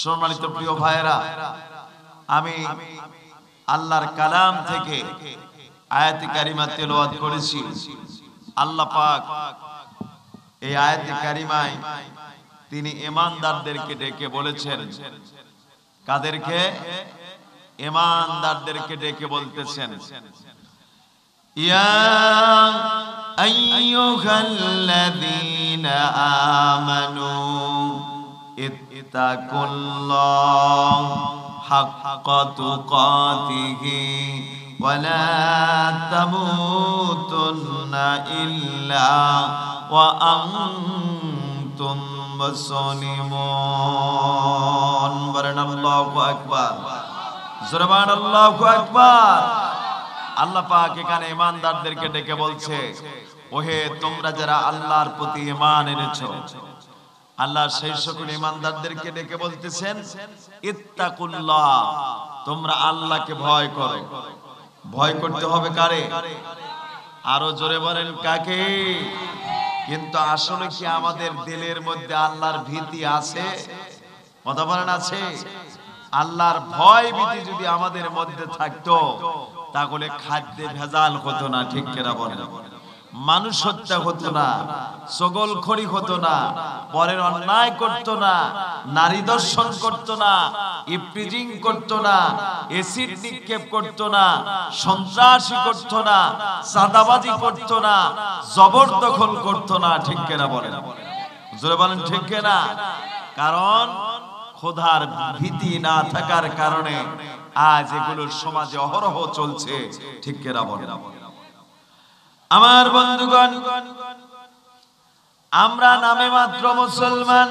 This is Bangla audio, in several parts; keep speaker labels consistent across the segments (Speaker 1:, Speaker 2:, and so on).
Speaker 1: সম্মানিত প্রিয় ভাইরা, আমি আল্লাহর কালাম থেকে আয়াতে কারিমা তেলাওয়াত করেছি। আল্লাহ পাক এই আয়াতে কারিমায় তিনি ঈমানদারদেরকে ডেকে বলেছেন। কাদেরকে? ঈমানদারদেরকে ডেকে বলতেছেন, ইয়া আইয়ুহাল্লাযীনা আমানু ইত্তাকুল্লাহ হাক্কা তুকাতিহি ওয়া লা তামুতুন্না ইল্লা ওয়া আনতুম মুসলিমুন। বলেন আল্লাহু আকবার, জোরে বলেন আল্লাহু আকবার। আল্লাহ পাক এখানে ঈমানদারদেরকে ডেকে বলছে, ওহে তোমরা যারা আল্লাহর প্রতি ঈমান এনেছো। আল্লাহ সেই সকল ঈমানদারদেরকে ডেকে বলতেছেন, ইত্তাকুল্লাহ, তোমরা আল্লাহকে ভয় করো। ভয় করতে হবে কারে? আরো জোরে বলেন কাকে? কিন্তু আসলে কি আমাদের দিলের মধ্যে আল্লাহর ভীতি আছে? কথা বলেন আছে? আল্লাহর ভয় ভীতি যদি আমাদের মধ্যে থাকতো তাহলে খাদ্যে ভেজাল হতো না, ঠিক কিনা বলেন? মানুষ হত্যা হতো না, ছগলখড়ি হতো না, পরের অন্যায় করতো না, নারী দর্শন করতো না, ইফটিজিং করতো না, এসিড নিক্ষেপ করতো না, সন্ত্রাসী করতো না, চাঁদাবাজি করতো না, জবরদখল করতো না, ঠিক কিনা বলেন? জোরে বলেন ঠিক কিনা? কারণ খোদার ভীতি না থাকার কারণে আজ এগুলোর সমাজে অহরহ চলছে, ঠিক কিনা বলেন? আমার বন্ধুগণ, আমরা নামে মাত্র মুসলমান,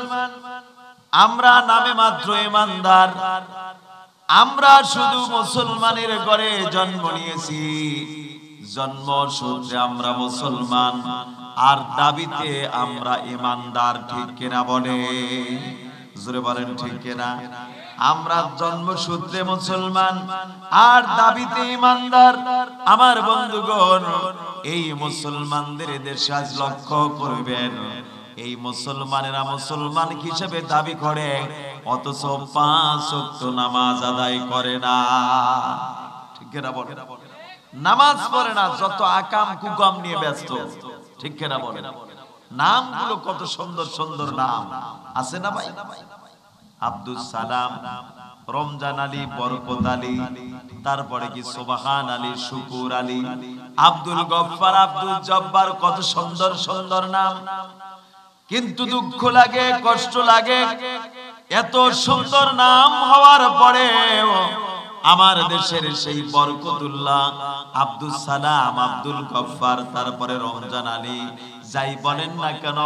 Speaker 1: আমরা নামে মাত্র ঈমানদার, আমরা শুধু মুসলমানের ঘরে জন্ম নিয়েছি, জন্মসূত্রে আমরা মুসলমান, আর দাবিতে আমরা ঈমানদার, ঠিক কিনা বলে? জোরে বলেন ঠিক কিনা? আমরা জন্মসূত্রে মুসলমান আর দাবিতে ঈমানদার। আমার বন্ধুগণ, এই মুসলমানদের দেশে আজ লক্ষ্য করবেন, এই মুসলমানেরা মুসলমান হিসেবে দাবি করে অথচ 5 ওয়াক্ত নামাজ আদায় করে না, ঠিক কিনা বলেন? নামাজ পড়ে না, যত আকাম কুকাম নিয়ে ব্যস্ত, ঠিক কিনা বলেন? নামগুলো কত সুন্দর সুন্দর নাম আছে না ভাই? আব্দুল সালাম, রমজান আলী, বরকত আলী, তারপরে কি সুবহান আলী, শুকুর আলী, আব্দুল গফফার, আব্দুল জব্বার, কত সুন্দর সুন্দর নাম। কিন্তু দুঃখ লাগে, কষ্ট লাগে, এত সুন্দর নাম হওয়ার পরেও আমার দেশের সেই বরকতুল্লাহ, আব্দুল সালাম, আব্দুল গফফার, তারপরে রমজান আলী, যাই বলেন না কেন,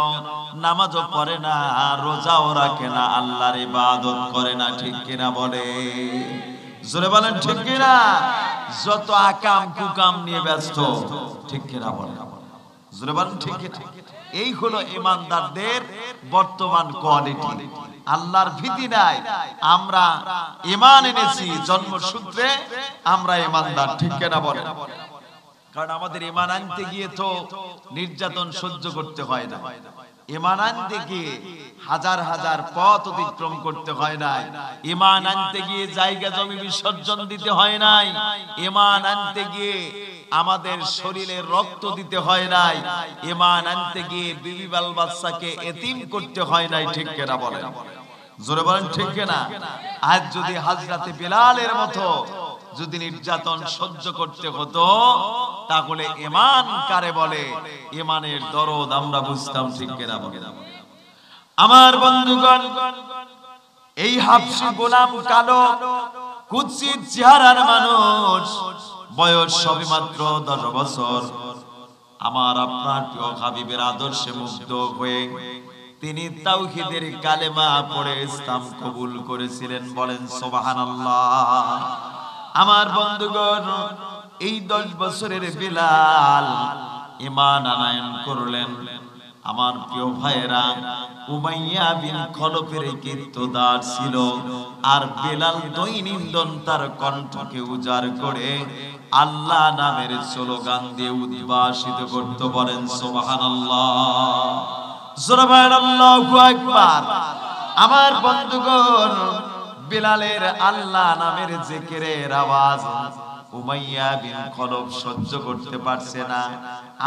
Speaker 1: নামাজও পড়ে না, রোজাও রাখে না, আল্লাহর ইবাদত করে না, ঠিক কিনা বলে? জোরে বলেন ঠিক কিনা? যত আকাম কুকাম নিয়ে ব্যস্ত, ঠিক কিনা বলে? জোরে বলেন ঠিক কিনা? এই হলো ঈমানদারদের বর্তমান কোয়ালিটি। আল্লাহর ভীতি নাই, আমরা ঈমান এনেছি, জন্মসূত্রে আমরা ঈমানদার, ঠিক কিনা বলে? কারণ আমাদের ঈমান আনতে গিয়ে তো নির্যাতন সহ্য করতে হয় না, ঈমান আনতে গিয়ে হাজার হাজার পথ অতিক্রম করতে হয় নাই, ঈমান আনতে গিয়ে জায়গা জমি বিসর্জন দিতে হয় নাই, ঈমান আনতে গিয়ে আমাদের শরীরে রক্ত দিতে হয় নাই, ঈমান আনতে গিয়ে বিবি বাল বাচ্চাকে এতিম করতে হয় নাই, ঠিক কিনা বলেন? জোরে বলেন ঠিক কিনা? আজ যদি হযরতে বিলালের মতো যদি নির্যাতন সহ্য করতে হতো তাহলে ঈমান কারে বলে, ঈমানের দরদ আমরা বুঝতাম, ঠিক কিনা বলে? আমার বন্ধুগণ, এই হাবশী গোলাম কালো কুৎসিত চেহারার মানুষ, বয়স সবেমাত্র 10 বছর, আমার আপনার প্রিয় হাবিবের আদর্শে মুগ্ধ হয়ে তিনি তাওহীদের কালেমা পড়ে ইসলাম কবুল করেছিলেন। বলেন সুবহানাল্লাহ। আমার বন্ধুগণ, এই 10 বছরের বিলাল ঈমান আনয়ন করলেন। আমার প্রিয় ভাইয়েরা, উমাইয়া বিন খলফের কীর্তদার ছিল, আর বিলাল দৈনন্দিন তার কণ্ঠকে উজাড় করে আল্লাহ নামের স্লোগান দিয়ে উদ্ভাসিত করতে। বলেন সুবহানাল্লাহ, সুবহানাল্লাহু আকবার। আমার বন্ধুগণ, বিলালের আল্লাহ নামের জিকিরের আওয়াজ উমাইয়া বিন খলব সহ্য করতে পারছে না।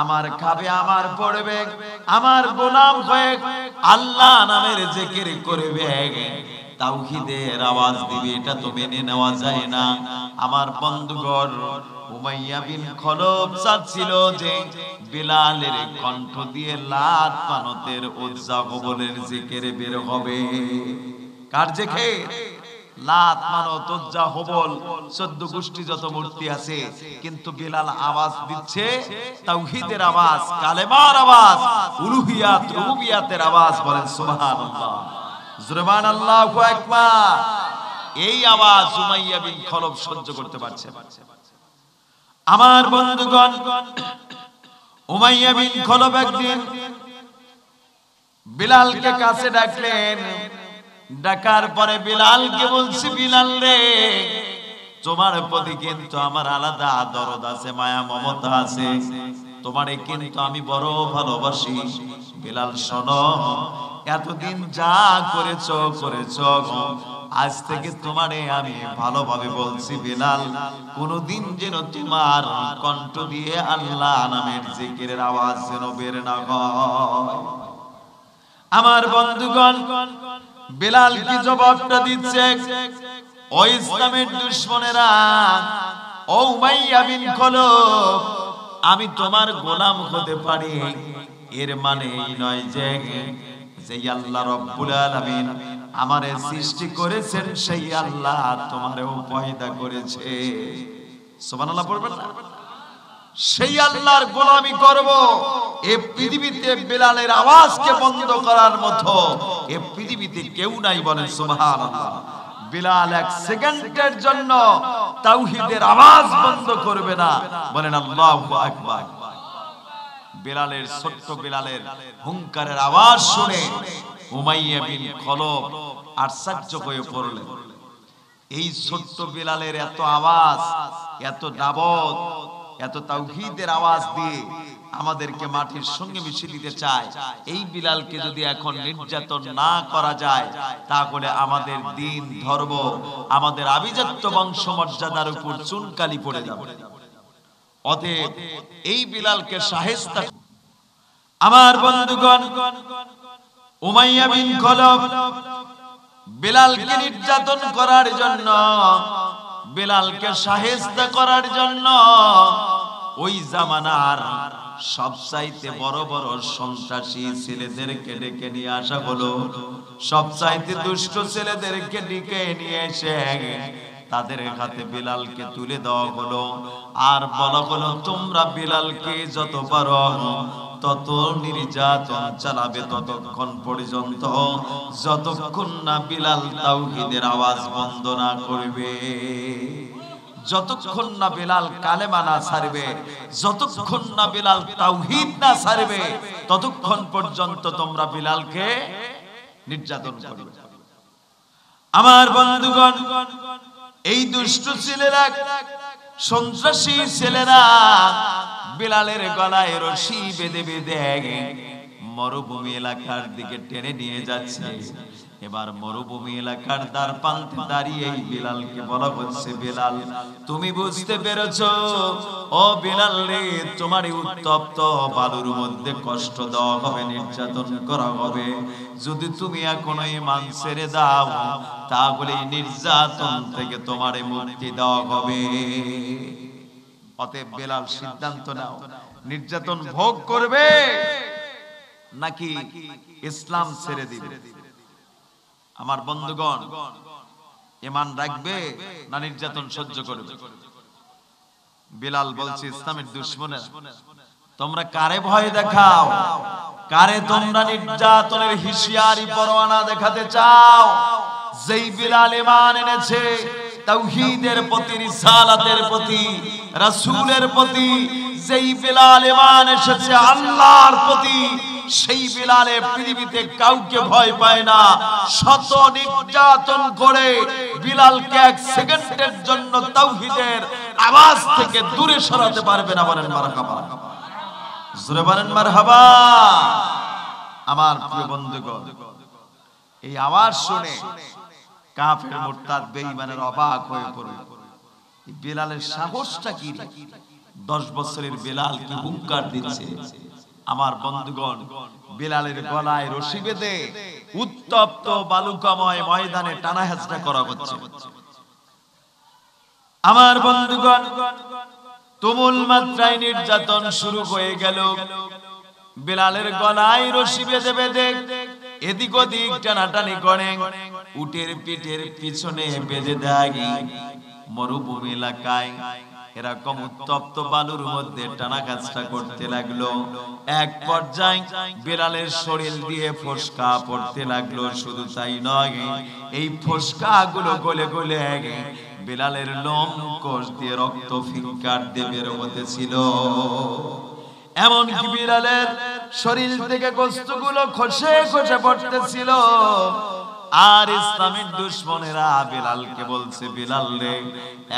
Speaker 1: আমার খাবে, আমার পড়বে, আমার গোলাম হয়ে আল্লাহ নামের জিকির করবে, তাওহীদের আওয়াজ দিবে, এটা তো মেনে নেওয়া যায় না। আমার বন্ধুগণ, উমাইয়া বিন খলব চাচ্ছিল যে বিলালের কণ্ঠ দিয়ে লাত মানতের উজ্জা কবলের জিকির বের হবে। কার জিকির? লাত মানত উজ্জা হবল 14 গোষ্ঠী যত মূর্তি আছে, কিন্তু বিলাল আওয়াজ দিচ্ছে তাওহীদের আওয়াজ, কালেমার আওয়াজ, উলুহিয়াত রুবুবিয়াতের আওয়াজ। বলেন সুবহানাল্লাহ, জুরবান আল্লাহু আকবার। এই আওয়াজ উমাইয়া বিন খলব সহ্য করতে পারছে। আমার বন্ধুগণ, উমাইয়া বিন খলব একদিন বিলালকে কাছে ডাকলেন। ডাকার পরে বিলালকে বলছি, বিলাল রে, তোমার প্রতি কিন্তু আমার আলাদা দরদ আছে, মায়া মমতা আছে, তোমারে কিন্তু আমি বড় ভালোবাসি। বিলাল শোনো, এতদিন যা করেছো করেছো, আজ থেকে তোমারে আমি ভালোভাবে বলছি বিলাল, কোনদিন যেন তোমার কণ্ঠ দিয়ে আল্লাহ নামের জিকিরের আওয়াজ যেন বের না হয়। আমার বন্ধুগণ, বিলাল কি জবাবটা দিচ্ছে? ও ইসলামের দুশমনেরা, ও উমাইয়া বিন খলব, আমি তোমার গোলাম হতে পারি, এর মানে এই নয় যে আল্লাহ রাব্বুল আলামিন আমারে সৃষ্টি করেছেন সেই আল্লাহ তোমারেও পয়দা করেছে। সুবহানাল্লাহ পড়বেন না? সেই আল্লাহর গোলামি করব, এই পৃথিবীতে বিলালের আওয়াজকে বন্ধ করার মতো এই পৃথিবীতে কেউ নাই। বলেন সুবহানাল্লাহ। বিলাল এক সেকেন্ডের জন্য তাওহীদের আওয়াজ বন্ধ করবে না। বলেন আল্লাহু আকবার। বিলালের, ছোট্ট বিলালের হুঙ্কারের আওয়াজ শুনে উমাইয়া বিন খলব আশ্চর্য হয়ে পড়লেন। এই ছোট্ট বিলালের এত আওয়াজ, এত দাবত, এত তাওহীদের আওয়াজ দিয়ে আমাদেরকে মাটির সঙ্গে মিশিয়ে দিতে চায়। এই বিলালকে যদি এখন নির্যাতন না করা যায়, তাহলে আমাদের দ্বীন ধর্ম, আমাদের আভিজাত্য বংশ মর্যাদার উপর চুনকালি পড়ে যাবে। অতএব এই বিলালকে শায়েস্তা। আমার বন্ধুগণ, উমাইয়া বিন খলব বিলালকে নির্যাতন করার জন্য, বিলালকে শায়েস্তা করার জন্য ওই জামানার সবচাইতে বড় বড় সন্ত্রাসী ছেলেদেরকে ডেকে নিয়ে আসা হলো। সবচাইতে দুষ্ট ছেলেদেরকে ডেকে নিয়ে এসে তাদের হাতে বিলালকে তুলে দেওয়া হলো। আর বলা হলো, তোমরা বিলালকে যত পারো তত নির্যাতন চালাবে, ততক্ষণ পর্যন্ত যতক্ষণ না বিলাল তাওহীদের আওয়াজ বন্ধ না করবে, যতক্ষণ না বিলাল কালেমা না ছাড়বে, যতক্ষণ না বিলাল তাওহীদ না ছাড়বে, ততক্ষণ পর্যন্ত তোমরা বিলালকে নির্যাতন করবে। আমার বন্ধুগণ, এই দুষ্ট ছেলেরা, সন্ত্রাসী ছেলেরা বিলালের গলায় রশি বেঁধে বেঁধে মরুভূমি এলাকার দিকে টেনে নিয়ে যাচ্ছে। এবার মরুভূমি এলাকার দ্বার প্রান্তে দাঁড়িয়ে বিলালকে বলা হচ্ছে, বিলাল তুমি বুঝতে পেরেছো? ও বিলাল রে, তোমার এই উত্তপ্ত বালুর মধ্যে কষ্ট দেওয়া হবে, নির্যাতন করা হবে। যদি তুমি এখনো ঈমান ছেড়ে দাও, তাহলে এই নির্যাতন থেকে তোমার মুক্তি দেওয়া হবে। অতএব বিলাল সিদ্ধান্ত নাও, নির্যাতন ভোগ করবে নাকি ইসলাম ছেড়ে দিবে? আমার বন্ধুগণ, ঈমান রাখবে না নির্যাতন সহ্য করবে? বিলাল বলছে, ইসলামের দুশমনেরা, তোমরা কারে ভয় দেখাও? কারে তোমরা নির্যাতনের হুঁশিয়ারি পরোয়ানা দেখাতে চাও? যেই বিলাল ঈমান এনেছে তাওহীদের প্রতি, রিসালাতের প্রতি, রাসূলের প্রতি, যেই বিলাল ঈমান এসেছে আল্লাহর প্রতি, সেই বিলালে পৃথিবীতে কাউকে ভয় পায় না। শত নির্যাতন করে বিলালকে এক সেকেন্ডের জন্য তাওহীদের আওয়াজ থেকে দূরে সরাতে পারবে না। বলেন মারহাবা, জোরে বলেন মারহাবা। আমার প্রিয় বন্ধুগণ, এই আওয়াজ শুনে কাফের মুরতাদ বেঈমানের অবাক হয়ে পড়ল। বিলালের সাহসটা কি রে? 10 বছরের বিলাল কি হুঙ্কার দিচ্ছে। আমার বন্ধুগণ, বিলালের গলায় রশি বেঁধে উত্তপ্ত বালুকাময় ময়দানে টানা হেঁচড়া করা হচ্ছে। আমার বন্ধুগণ, তুমুল মাত্রায় নির্যাতন শুরু হয়ে গেল। বিলালের গলায় রশি বেঁধে বেঁধে এদিক ওদিক টানাটানি করে, উটের পিঠের পিছনে বেঁধে দেয়। মরুভূমি এলাকায় এরকম উত্তপ্ত বালুর মধ্যে টানা কাজটা করতে লাগলো। এক পর্যায়ে বিলালের শরীর দিয়ে ফোসকা পড়তে লাগলো। শুধু তাই নয়, এই ফোসকা গুলো গলে গলে বিলালের লোম কোষ দিয়ে রক্ত ফিনকার দিয়ে বের হতেছিল। এমনকি বিলালের শরীর থেকে গোশতগুলো খসে খসে পড়তেছিল। আর ইসলামের দুশমনেরা বিলালকে বলছে, বিলাল রে,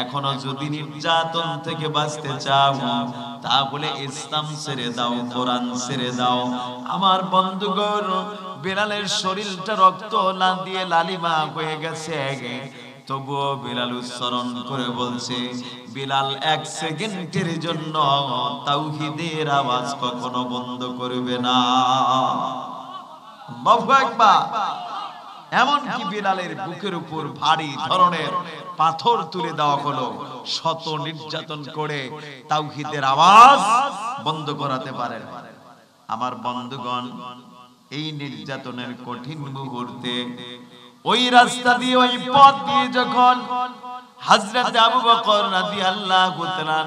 Speaker 1: এখনো যদি নির্যাতন থেকে বাঁচতে চাও তাহলে ইসলাম ছেড়ে দাও, কোরআন ছেড়ে দাও। আমার বন্ধুগণ, বিলালের শরীরটা রক্ত দিয়ে লালিমা হয়ে গেছে, তবুও বিলাল উচ্চারণ করে বলছে, বিলাল 1 সেকেন্ডের জন্য তাওহীদের আওয়াজ কখনো বন্ধ করবে না। আল্লাহু আকবার। এমনকি বিলালের বুকের উপর ভারী ধরনের পাথর তুলে দেওয়া হলো, শত নির্যাতন করে তাওহীদের আওয়াজ বন্ধ করাতে পারেন। আমার বন্ধুগণ, এই নির্যাতনের কঠিন মুহূর্তে ওই রাস্তা দিয়ে, ওই পথ দিয়ে যখন হযরত আবু বকর রাদিয়াল্লাহু তাআলা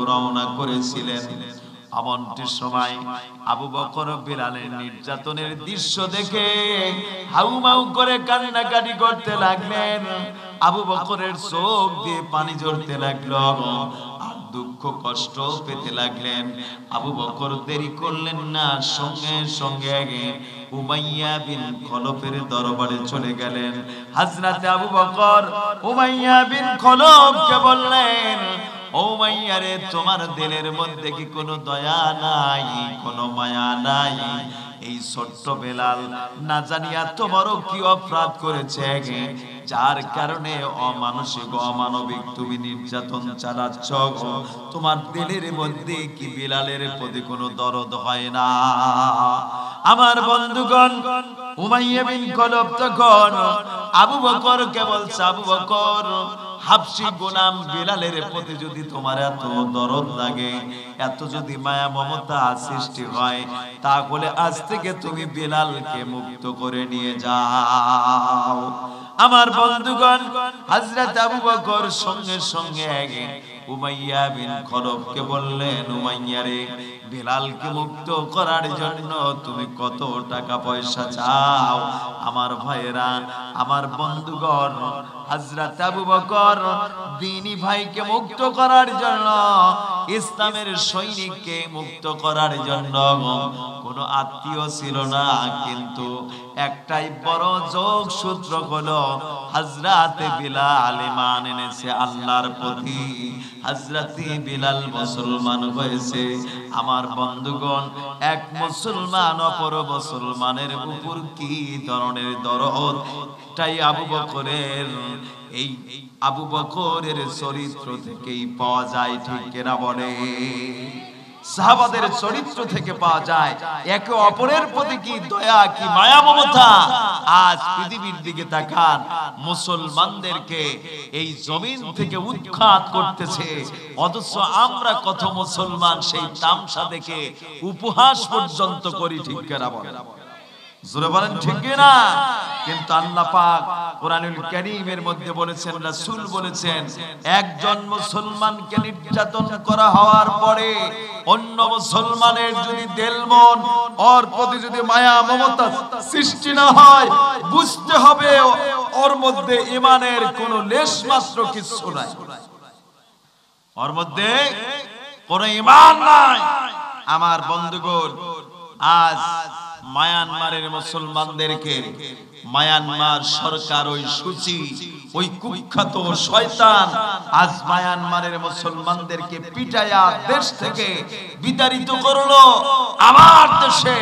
Speaker 1: রওনা করেছিলেন, এমনটি সময় আবু বকর বিলালের নির্যাতনের দৃশ্য দেখে হাউমাউ করে কান্নাকাটি করতে লাগলেন। আবু বকরের চোখ দিয়ে পানি ঝরতে লাগলো, আর দুঃখ কষ্ট পেতে লাগলেন। আবু বকর দেরি করলেন না, সঙ্গে সঙ্গে উমাইয়া বিন খলফের দরবারে চলে গেলেন। হযরত আবু বকর উমাইয়া বিন খলফকে বললেন, ও উমাইয়া রে, তোমার দিলের মধ্যে কি কোনো দয়া নাই, কোনো মায়া নাই? এই ছোট্ট বিলাল না জানি এত বড় কি অপরাধ করেছে, যার কারণে অমানসিক অমানবিক তুমি নির্যাতন চালাচ্ছ। তোমার দিলের মধ্যে কি বিলালের প্রতি কোনো দরদ হয় না? আমার বন্ধুগণ, উমাইয়া বিন খলফ তখন আবু বকরকে বলছে, আবু বকর, হাবশী গোলাম বিলালের প্রতি যদি তোমার এত দরদ লাগে, এত যদি মায়া মমতা সৃষ্টি হয়, তাহলে আজ থেকে তুমি বিলালকে মুক্ত করে নিয়ে যাও। আমার বন্ধুগণ, হযরত আবু বকর সঙ্গে সঙ্গে উমাইয়া বিন খলফকে বললেন, উমাইয়া রে, বিলালকে মুক্ত করার জন্য তুমি কত টাকা পয়সা চাও? আমার ভাইয়েরা, আমার বন্ধুগণ, হযরত আবু বকর দ্বীনি ভাইকে মুক্ত করার জন্য, ইসলামের সৈনিককে মুক্ত করার জন্য কোনো আত্মীয় ছিল না, কিন্তু একটাই বড় যোগ সূত্র হলো হযরত বিলাল ঈমান এনেছে আল্লাহর প্রতি। হযরত বিলাল মুসলমান হয়েছে। আমার বন্ধুগণ, এক মুসলমান অপর মুসলমানের উপর কি ধরনের দরদ, তাই আবু বকরের, এই আবু বকরের চরিত্র থেকেই পাওয়া যায়, ঠিক কিনা বলে? সাহাবাদের চরিত্র থেকে পাওয়া যায় একে অপরের প্রতি কি দয়া, কি মায়া মমতা। আজ পৃথিবীর দিকে তাকান, মুসলমানদেরকে এই জমিন থেকে উৎখাত করতেছে, অথচ আমরা কত মুসলমান সেই তামসা দেখে উপহাস পর্যন্ত করি, ঠিক কিনা বলেন? জোরে বলেন ঠিক কিনা? কিন্তু আল্লাহ পাক কোরআনুল কারীমের মধ্যে বলেছেন, রাসূল বলেছেন, একজন মুসলমানকে নির্যাতন করা হওয়ার পরে অন্য মুসলমানের যদি দিল মন ওর প্রতি যদি মায়া মমতা সৃষ্টি না হয়, বুঝতে হবে ওর মধ্যে ঈমানের কোনো লেশ মাত্র কিছু নাই, ওর মধ্যে কোনো ঈমান নাই। আমার বন্ধুগণ, আজ মায়ানমারের মুসলমানদেরকে মায়ানমার সরকার, ওই সূচি, ওই কুখ্যাত শয়তান আজ মায়ানমারের মুসলমানদেরকে পিটায়া দেশ থেকে বিতাড়িত করলো। আমার দেশে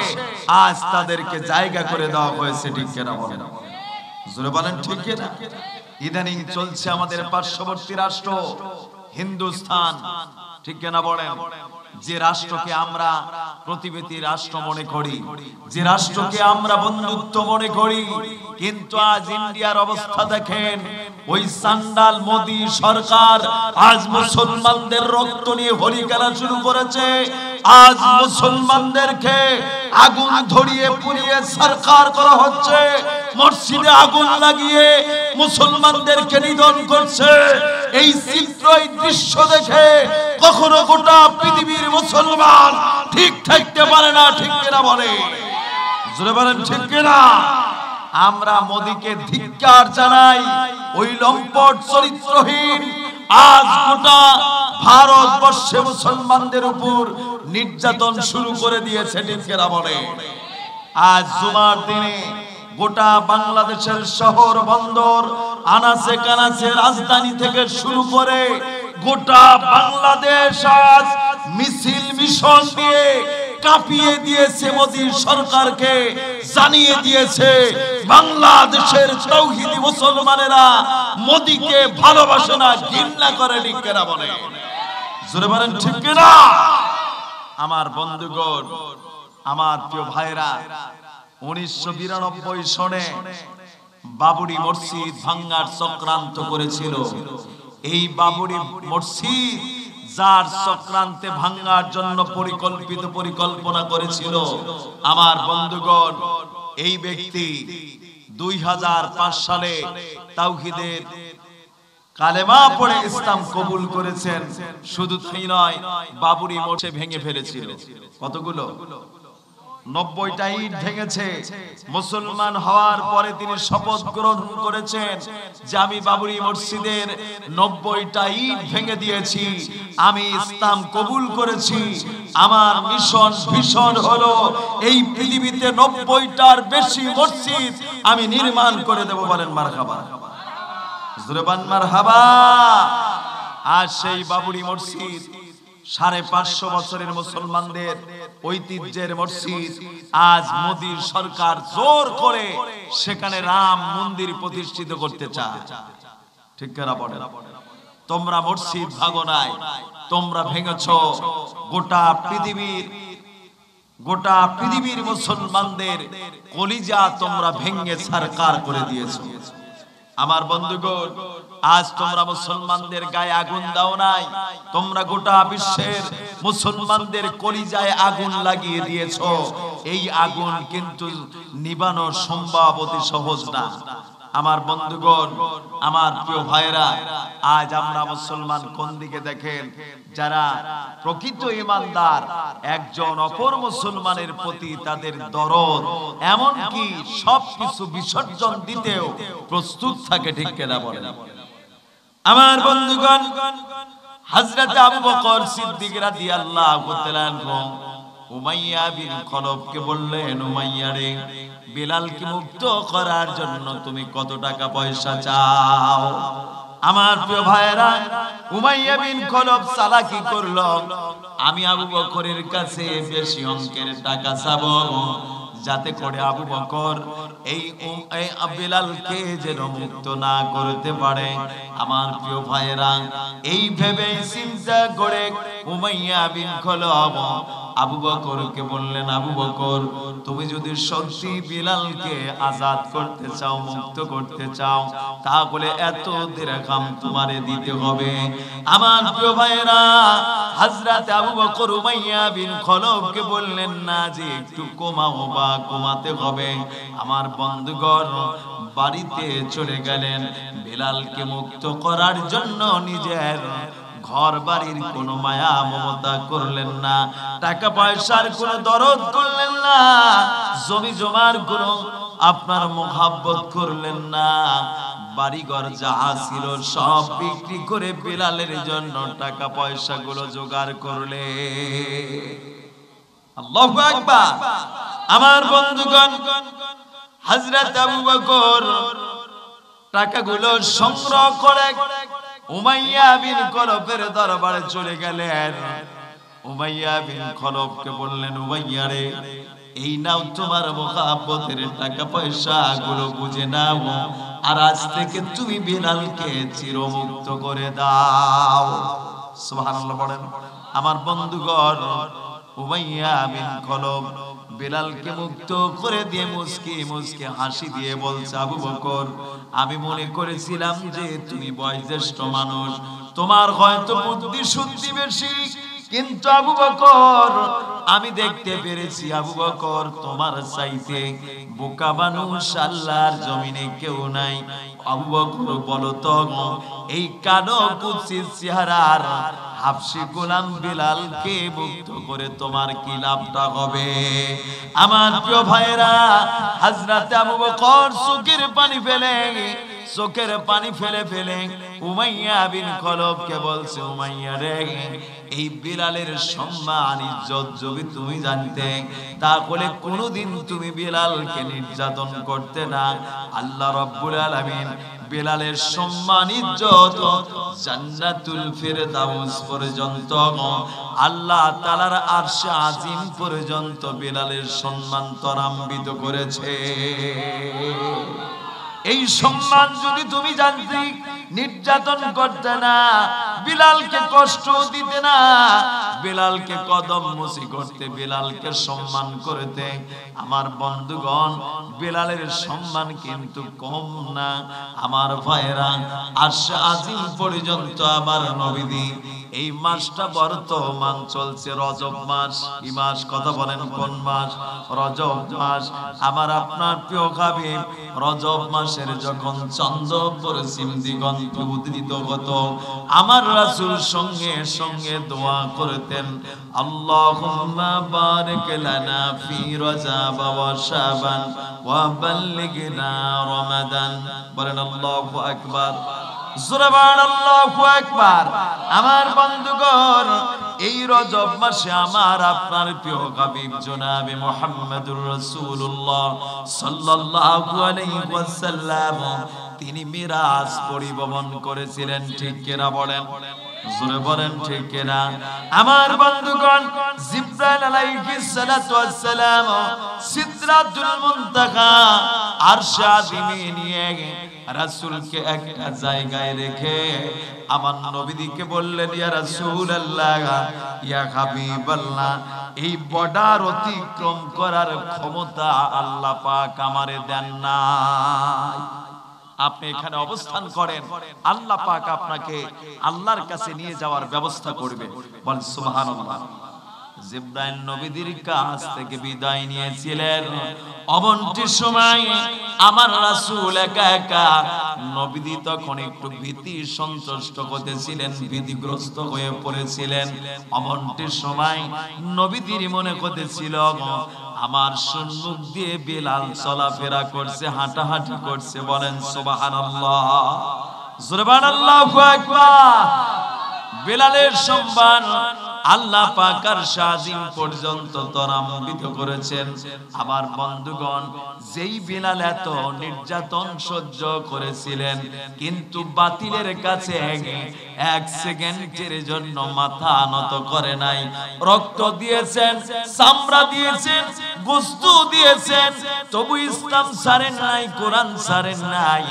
Speaker 1: আজ তাদেরকে জায়গা করে দেওয়া হয়েছে, ঠিক কিনা বলেন? জোরে বলেন ঠিক কিনা? ইদানিং চলছে আমাদের পার্শ্ববর্তী রাষ্ট্র হিন্দুস্তান, ঠিক কিনা বলেন? যে রাষ্ট্রকে আমরা প্রতিবেশী রাষ্ট্র মনে করি, যে রাষ্ট্রকে আমরা বন্ধুত্ব মনে করি, কিন্তু আজ ইন্ডিয়ার অবস্থা দেখেন। ওই সান্ডাল মোদি সরকার আজ মুসলমানদের রক্ত নিয়ে হোলি খেলা শুরু করেছে। আজ মুসলমানদেরকে আগুন ধরিয়ে পুড়িয়ে সরকার করা হচ্ছে, মসজিদে আগুন লাগিয়ে মুসলমানদেরকে নিধন করছে। এই চিত্র, এই দৃশ্য দেখে কখনো গোটা পৃথিবীর মুসলমান ঠিক থাকতে পারে না, ঠিক কিনা বলে? জোরে বলেন ঠিক কিনা? আমরা মোদিকে ধিক্কার জানাই। ওই লম্পট চরিত্রহীন আজ গোটা ভারতবর্ষে মুসলমানদের উপর নির্যাতন শুরু করে দিয়েছে, ঠিক কিনা বলে? আজ জুমার দিনে গোটা বাংলাদেশের শহর বন্দর, আনাচে কানাচে, রাজধানী থেকে শুরু করে গোটা বাংলাদেশ আজ মিছিল মিশন দিয়ে কাঁপিয়ে দিয়েছে। মোদী সরকারকে জানিয়ে দিয়েছে বাংলাদেশের তাওহীদি মুসলমানেরা মোদীকে ভালোবাসে না, ঘৃণা করে, ঠিক কিনা বলে? জোরে বলেন ঠিক কিনা? আমার বন্ধুগণ, আমার প্রিয় ভাইরা, 1992 সনে বাবরি মসজিদ ভাঙ্গার চক্রান্ত করেছিল। এই বাবরি মসজিদ যার চক্রান্তে ভাঙ্গার জন্য পরিকল্পনা করেছিল, আমার বন্ধুগণ, এই ব্যক্তি 2005 সালে তাওহীদের কালেমা পড়ে ইসলাম কবুল করেছেন। শুধু তাই নয়, বাবরি মসজিদ ভেঙে ফেলেছিল। কতগুলো? 90টা ইট ভেঙেছে। মুসলমান হওয়ার পরে তিনি শপথ গ্রহণ করেছেন যে আমি বাবরি মসজিদের 90টা ইট ভেঙে দিয়েছি, আমি ইসলাম কবুল করেছি। আমার মিশন ভীষণ হলো এই পৃথিবীতে 90টার বেশি মসজিদ আমি নির্মাণ করে দেব। বলেন মারহাবা, জোরে বলেন মারহাবা। আর সেই বাবরি মসজিদ 550 বছরের মুসলমানদের ঐতিহ্যের মসজিদ, আজ মোদীর সরকার জোর করে সেখানে রাম মন্দির প্রতিষ্ঠিত করতে চায়, ঠিক কিনা বলেন? তোমরা মসজিদ ভাঙো নাই, তোমরা ভেঙেছো গোটা পৃথিবীর মুসলমানদের কলিজা তোমরা ভেঙে ছারখার করে দিয়েছো। আমার বন্ধুগণ, আজ তোমরা মুসলমানদের গায়ে আগুন দাও নাই, তোমরা গোটা বিশ্বের মুসলমানদের কলিজায় আগুন লাগিয়ে দিয়েছো। এই আগুন কিন্তু নিবানো সম্ভব অতি সহজ না। আমার বন্ধুগণ, আমার প্রিয় ভাইরা, আজ আমরা মুসলমান কোন দিকে দেখেন? যারা প্রকৃত ঈমানদার একজন অপর মুসলমানের প্রতি তাদের দরদ, এমনকি সবকিছু বিসর্জন দিতেও প্রস্তুত থাকে, ঠিক কিনা বলেন? আমার বন্ধুগণ, হযরত আবু বকর সিদ্দিক রাদিয়াল্লাহু তাআলা আনহু উমাইয়া বিন খলফকে বললেন, উমাইয়া রে, বিলালকে মুক্ত করার জন্য তুমি কত টাকা পয়সা চাও? আমার প্রিয় ভাইরা, উমাইয়া বিন খলফ চালাকি করলো, আমি আবু বকরের কাছে বেশি অঙ্কের টাকা চাবো, যাতে করে আবু বকর এই বিলালকে যেন মুক্ত না করতে পারে। আমার প্রিয় ভাইরা, এই ভেবে চিন্তা করে উমাইয়া বিন খলফ আবু বকরকে বললেন, আবু বকর, তুমি যদি সত্যি বিলালকে আজাদ করতে চাও, মুক্ত করতে চাও, তাহলে এত দিরহাম তোমারে দিতে হবে। আমার প্রিয় ভাইরা, হযরত আবু বকর উমাইয়া বিন খলফকে বললেন না যে একটু কমাও বা কমাতে হবে। আমার বন্ধুগণ, বাড়িতে চলে গেলেন। বিলালকে মুক্ত করার জন্য নিজের ঘর বাড়ির কোনো মায়া মমতা করলেন না, টাকা পয়সার কোনো দরদ করলেন না, জমি জমার কোনো আপনার মোহাব্বত করলেন না। বাড়িঘর যা ছিল সব বিক্রি করে বিলালের জন্য টাকা পয়সা গুলো জোগাড় করলে। আল্লাহু আকবার। আমার বন্ধুগণ, হযরত আবু বকর টাকাগুলো সংগ্রহ করে উমাইয়া বিন খলফের দরবারে চলে গেলেন। উমাইয়া বিন খলফকে বললেন, উমাইয়া রে, এই নাও তোমার মুহাব্বতের টাকা পয়সা গুলো বুঝে নাও, আর আজ থেকে তুমি বিলালকে চিরমুক্ত করে দাও। সুবহানাল্লাহ বলেন। আমার বন্ধুগণ, উমাইয়া বিন খলব বিলালকে মুক্ত করে দিয়ে মুস্কি মুস্কি হাসি দিয়ে বলছে, আবু বকর, আমি মনে করেছিলাম যে তুমি বয়োজ্যেষ্ঠ মানুষ, তোমার হয়তো বুদ্ধি শুদ্ধি বেশি, কিন্তু আবু বকর আমি দেখতে পেরেছি আবু বকর তোমার চাইতে বোকা মানুষ আল্লাহর জমিনে কেউ নাই। আবু বকর বলো তো, এই কালো কুৎসিত চেহারার হাবশী গোলাম বিলালকে মুক্ত করে তোমার কি লাভটা হবে? আমার প্রিয় ভাইরা, হযরত আবু বকর চোখের পানি ফেলে উমাইয়া বিন খলবকে বলছে, উমাইয়া রে, এই বিলালের সম্মান ইজ্জত যদি তুমি জানতে, তাহলে কোনোদিন তুমি বিলালকে নির্যাতন করতে না। আল্লাহ রাব্বুল আলামিন বিলালের সম্মান ইজ্জত জান্নাতুল ফিরদাউস পর্যন্ত, আল্লাহ তাআলার আরশে আজিম পর্যন্ত বিলালের সম্মান ত্বরান্বিত করেছে। এই সম্মান যদি তুমি জানতে, নির্যাতন করতে না, বিলালকে কষ্ট দিতে না, বিলালকে কদম মুচি করতে, বিলালকে সম্মান করতে, আমার বন্ধুগণ বিলালের সম্মান কিন্তু কম না। আমার ভাইরা, আরশে আজিম পর্যন্ত আমার নবীজি, এই মাসটা বর্তমান চলছে রজব মাস। কি মাস? কথা বলেন কোন মাস? রজব মাস। আমার আপনার প্রিয় হাবিব রজব মাসের যখন চন্দ্র পশ্চিম দিগন্তে উদিত হতো, আমার রাসূল সঙ্গে সঙ্গে দোয়া করতেন, আল্লাহুম্মা বারিক লানা ফি রজব ওয়া শাবান ওয়া বাল্লিগনা রমাদান। বলেন আল্লাহু আকবার, সুবহানাল্লাহু আকবার। আমার বন্ধুগণ, এই রজব মাসে আমার আপনার প্রিয় হাবিব জনাবে মুহাম্মদুর রাসূলুল্লাহ সাল্লাল্লাহু আলাইহি ওয়াসাল্লাম তিনি মিরাজ পরিভ্রমণ করেছিলেন। ঠিক কিনা বলেন? জোরে বলেন ঠিক কিনা? আমার বন্ধুগণ, জিবরাইল আলাইহিস সালাতু ওয়াস সালাম সিদরাতুল মুনতাহা আরশে আজিমে নিয়ে রাসূলকে একটা জায়গায় রেখে আমার নবীকে বললেন, ইয়া রাসূলুল্লাহ, ইয়া হাবিবাল্লাহ, এই বর্ডার অতিক্রম করার ক্ষমতা আল্লাহ পাক আমারে দেন নাই। আপনি এখানে অবস্থান করেন, আল্লাহ পাক আপনাকে আল্লাহর কাছে নিয়ে যাওয়ার ব্যবস্থা করবে। বল সুবহানাল্লাহ। জিবরাইল নবীর কাছ থেকে বিদায় নিয়েছিলেন। অবন্তির সময় আমার রাসূল একা একা, নবী তখন একটু ভীতি সন্ত্রস্ত হতেছিলেন, ভীতিগ্রস্ত হয়ে পড়েছিলেন। অবন্তির সময় নবীর মনে হতেছিল, আমার সম্মুখ দিয়ে বিলাল চলাফেরা করছে, হাঁটাহাঁটি করছে। বলেন সুবহানাল্লাহ, সুবহানাল্লাহু আকবার। বিলালের সম্মান আল্লাহ পাক আরশে আজিম পর্যন্ত ত্বরান্বিত করেছেন। আমার বন্ধুগণ, যেই বিলাল এত নির্যাতন সহ্য করেছিলেন, কিন্তু বাতিলের কাছে এক সেকেন্ডের জন্য মাথা নত করে নাই। রক্ত দিয়েছেন, চামড়া দিয়েছেন, গোশত দিয়েছেন, তবু ইসলাম ছাড়েন নাই, কোরআন ছাড়েন নাই,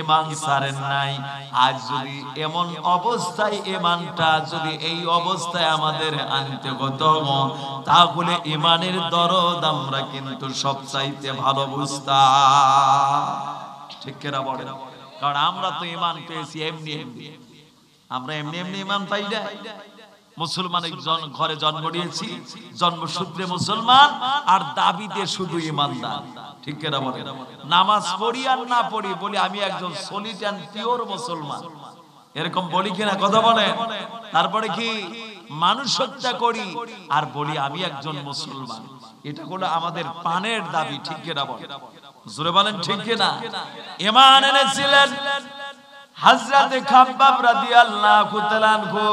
Speaker 1: ঈমান ছাড়েন নাই। আজ যদি এমন অবস্থায় ঈমানটা যদি এই অবস্থায় আমাদের আনতে হতো, তাহলে ঈমানের দরদ আমরা কিন্তু সবচাইতে ভালো বুঝতাম। ঠিক কিনা বলেন? কারণ আমরা তো ঈমান পেয়েছি এমনি এমনি, আমরা এমনি এমনি ঈমান পাই না। মুসলমান একজন ঘরে জন্ম নিয়েছি, জন্মসূত্রে মুসলমান, আর দাবিতে শুধু ঈমানদার। ঠিক কিনা বলেন? নামাজ পড়ি আর না পড়ি বলি আমি একজন সলিড এন্ড পিওর মুসলমান, এরকম বলি কিনা? কথা বলেন। তারপরে কি মানুষ হত্যা করি আর বলি আমি একজন মুসলমান, এটা হলো আমাদের পানের দাবি। ঠিক কিনা বলেন? জোরে বলেন ঠিক কিনা? ঈমান এনেছিলেন হযরত খাব্বাব রাদিয়াল্লাহু তাআলা আনহু।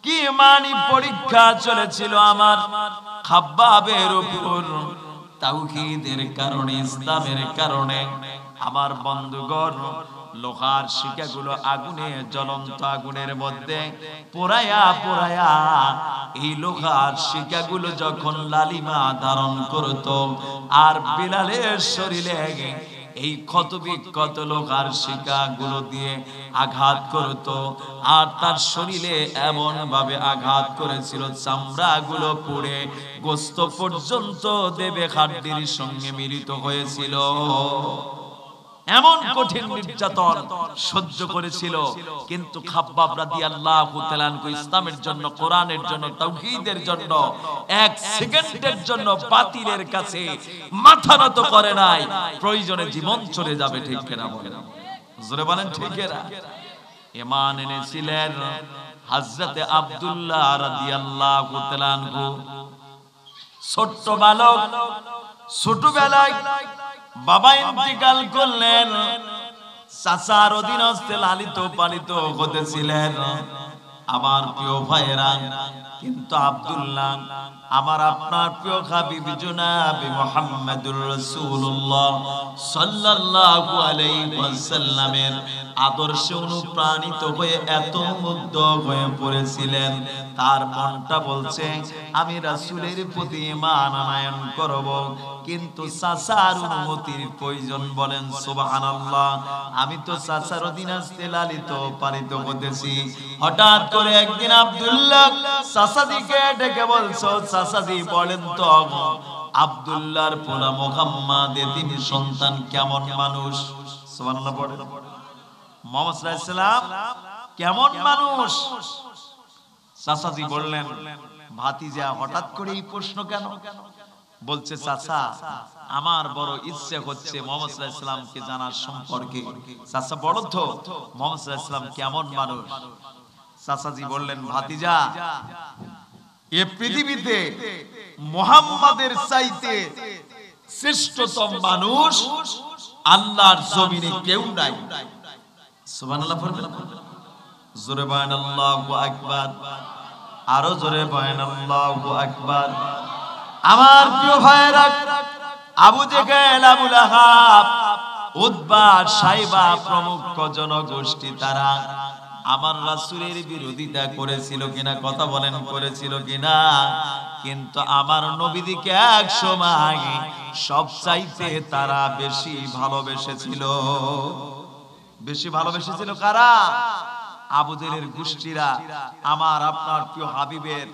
Speaker 1: কি ঈমানি পরীক্ষা চলেছিল আমার খাব্বাবের উপর, তাওহীদের কারণে, ইসলামের কারণে। আমার বন্ধুগণ, লোহার শিকাগুলো আগুনে, জ্বলন্ত আগুনের মধ্যে পোড়ায়া পোড়ায়া এই লোহার শিকাগুলো যখন লালিমা ধারণ করত, আর বিলালের শরীরে এই ক্ষতবিক্ষত লোহার শিকাগুলো দিয়ে আঘাত করত, আর তার শরীরে এমন ভাবে আঘাত করেছিল চামড়াগুলো পুড়ে গোস্ত পর্যন্ত দেবে হাড্ডির সঙ্গে মিলিত হয়েছিল। এমন কঠিন নির্যাতন সহ্য করেছিল, কিন্তু খাব্বাব রাদিয়াল্লাহু তাআলা আনহু ইসলামের জন্য, কোরআনের জন্য, তাওহীদের জন্য এক সেকেন্ডের জন্য বাতিলের কাছে মাথা নত করে নাই। প্রয়োজনে জীবন চলে যাবে, ঠিক কিনা বলেন? জোরে বলেন ঠিক কিনা? ঈমান এনেছিলেন হযরতে আব্দুল্লাহ রাদিয়াল্লাহু তাআলা আনহু। ছোট্ট বালক, ছোটবেলায় বাবা ইন্তিকাল করলেন, চাচার অধীনস্থে লালিত পালিত হতেছিলেন আমার প্রিয় ভাইয়েরা। কিন্তু আব্দুল্লাহ আমার আপনার প্রিয় হাবিব জনাবে মুহাম্মদুর রাসূলুল্লাহ সাল্লাল্লাহু আলাইহি ওয়াসাল্লামের আদর্শে অনুপ্রাণিত হয়ে এত মুগ্ধ হয়ে পড়েছিলেন, তার মনটা বলছে আমি রাসূলের প্রতি ঈমান আনয়ন করব, কিন্তু চাচার অনুমতির প্রয়োজন। বলেন সুবহানাল্লাহ। আমি তো চাচার অধীনস্থে লালিত পালিত হতেছি। হঠাৎ করে একদিন আব্দুল্লাহ চাচাদিকে ডেকে বলছো, চাচাজি বলেন তো আব্দুল্লাহর পোলা মুহাম্মদ তিনি সন্তান কেমন মানুষ? সুবহানাল্লাহ পড়েন। মুহাম্মদ সাল্লাল্লাহু আলাইহি সাল্লাম কেমন মানুষ? চাচাজি বললেন, ভাতিজা হঠাৎ করে এই প্রশ্ন কেন? বলছে চাচা আমার বড় ইচ্ছে হচ্ছে মুহাম্মদ সাল্লাল্লাহু আলাইহি সাল্লামকে জানার সম্পর্কে। চাচা বলো তো মুহাম্মদ সাল্লাল্লাহু আলাইহি সাল্লাম কেমন মানুষ? চাচাজি বললেন, ভাতিজা এই পৃথিবীতে মুহাম্মাদের চাইতে শ্রেষ্ঠতম মানুষ আল্লাহর জমিনে কেউ নাই। সুবহানাল্লাহ পড়বেন। জোরে বলেন আল্লাহু আকবার। আরো জোরে বলেন আল্লাহু আকবার। আমার প্রিয় ভাইরা, আবু জেহেল, আবু লাহাব, উতবা, সাইবা প্রমুখ জনগোষ্ঠী তারা আমার রাসূলের বিরোধিতা করেছিল কিনা? কথা বলেন, করেছিল কিনা? কিন্তু আমার নবীকে এক সময় সবচাইতে তারা বেশি ভালোবেসেছিল। বেশি ভালোবেসেছিল কারা? আবু জেহেলের গোষ্ঠীরা আমার আপনার প্রিয় হাবিবের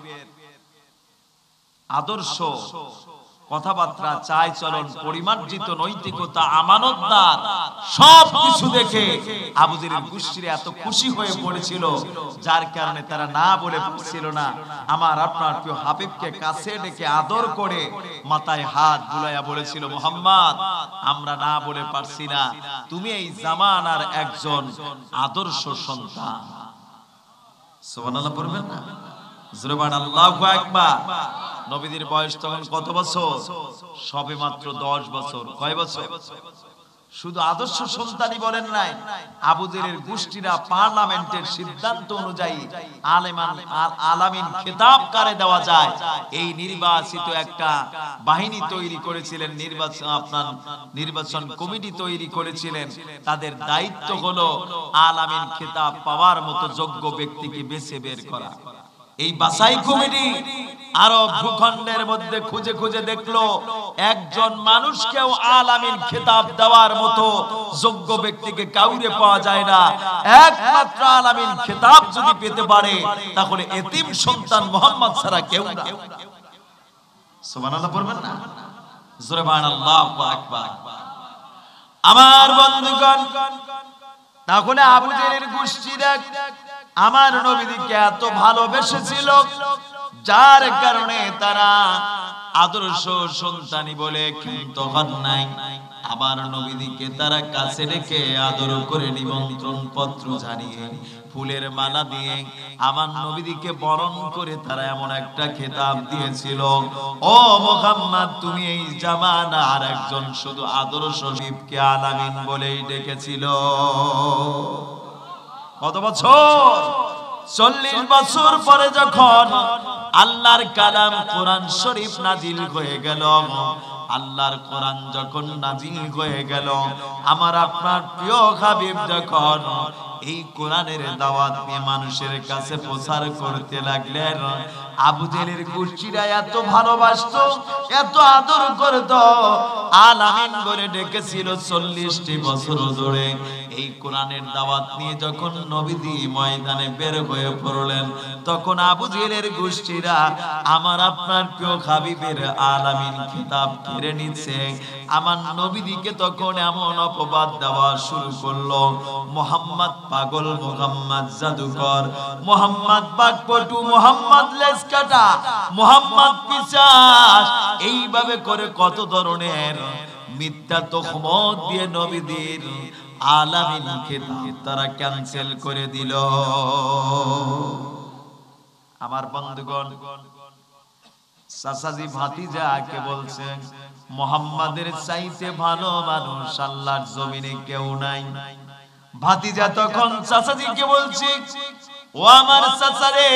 Speaker 1: আদর্শ, কথাবার্তা, চাই চলন, পরিমার্জিত নৈতিকতা, আমানতদার সব কিছু দেখে আবু জেহেলের গোষ্ঠীরা এত খুশি হয়ে পড়েছিল, যার কারণে তারা না বলে পারছিল না। আমার আপনার প্রিয় হাবিবকে কাছে ডেকে আদর করে মাথায় হাত বুলাইয়া বলেছিল, মুহাম্মদ আমরা না বলে পারছি না, তুমি এই জামানার একজন আদর্শ সন্তান। সুবহানাল্লাহ পড়বেন না? জোরে বলেন আল্লাহু আকবার। নবীদের বয়স তখন কত বছর? সবে মাত্র 10 বছর। কয় বছর? শুধু আদর্শ সন্তানই বলেন নাই, আবু জেহেলের গোষ্ঠীরা পার্লামেন্টের সিদ্ধান্ত অনুযায়ী আলামিন খেতাব কারে দেওয়া যায় এই নির্বাচিত একটা বাহিনী তৈরি করেছিলেন, নির্বাচন কমিটি তৈরি করেছিলেন। তাদের দায়িত্ব হলো আলামিন খেতাব পাওয়ার মতো যোগ্য ব্যক্তিকে বেছে বের করা। এই বাছাই কমিটি আরব ভূখণ্ডের মধ্যে খুঁজে খুঁজে দেখলো একজন মানুষকেও আলামিন খেতাব দেওয়ার মতো যোগ্য ব্যক্তিকে কাউরে পাওয়া যায় না। একমাত্র আলামিন খেতাব যদি পেতে পারে তাহলে এতিম সন্তান মুহাম্মদ ছাড়া কেউ না। সুবহানাল্লাহ পড়বেন না? জোরে বলেন আল্লাহু আকবার। আমার বন্ধুগণ, তাহলে আবু জেহেলের গোষ্ঠীরা আমার নবীকে এত ভালোবেসেছিল, যার কারণে তারা আদর্শ সন্তানি বলে কিন্তু হন নাই। আমার নবীকে তারা কাছে রেখে আদর করে নিমন্ত্রণ পত্র জানিয়ে ফুলের মালা দিয়ে আমার নবীকে বরণ করে তারা এমন একটা খেতাব দিয়েছিল, ও মুহাম্মদ তুমি এই জামানার একজন শুধু আদর্শ হাবিবকে আলামিন বলেই ডেকেছিল। কত বছর? 40 বছর পরে যখন আল্লাহর কালাম কোরআন শরীফ নাজিল হয়ে গেল, আল্লাহর কোরআন যখন নাজিল হয়ে গেল, আমার আপনার প্রিয় হাবিব যখন এই কোরআনের দাওয়াত নিয়ে মানুষের কাছে প্রচার করতে লাগলেন, আবু জেহেলের গোষ্ঠীরা এত ভালোবাসতো, এত আদর করত, আল আমিন বলে ডেকেছিল 40টি বছর ধরে। এই কোরআনের দাওয়াত নিয়ে যখন নবীজি ময়দানে বের হয়ে পড়লেন, তখন আবু জেহেলের গোষ্ঠীরা আমার আপনার প্রিয় হাবিবের আল আমিন কিতাব কেড়ে নিচ্ছে। আমার নবীজিকে তখন এমন অপবাদ দেওয়া শুরু করলো, মুহাম্মদ পাগল, মুহাম্মদ জাদুকর, মুহাম্মদ বাকপটু, মুহাম্মদ লেজকাটা, মুহাম্মদ পিশাচ, এইভাবে করে কত ধরনের মিথ্যা তহমত দিয়ে নবীদের আল আমিন কিতাব তারা ক্যান্সেল করে দিল। আমার বন্ধুগণ, চাচাজি ভাতিজাকে বলছেন, মুহাম্মাদের চাইতে ভালো মানুষ আল্লাহর জমিনে কেউ নাই। ভাতিজা তখন চাচাজিকে বলছে, ও আমার চাচা রে,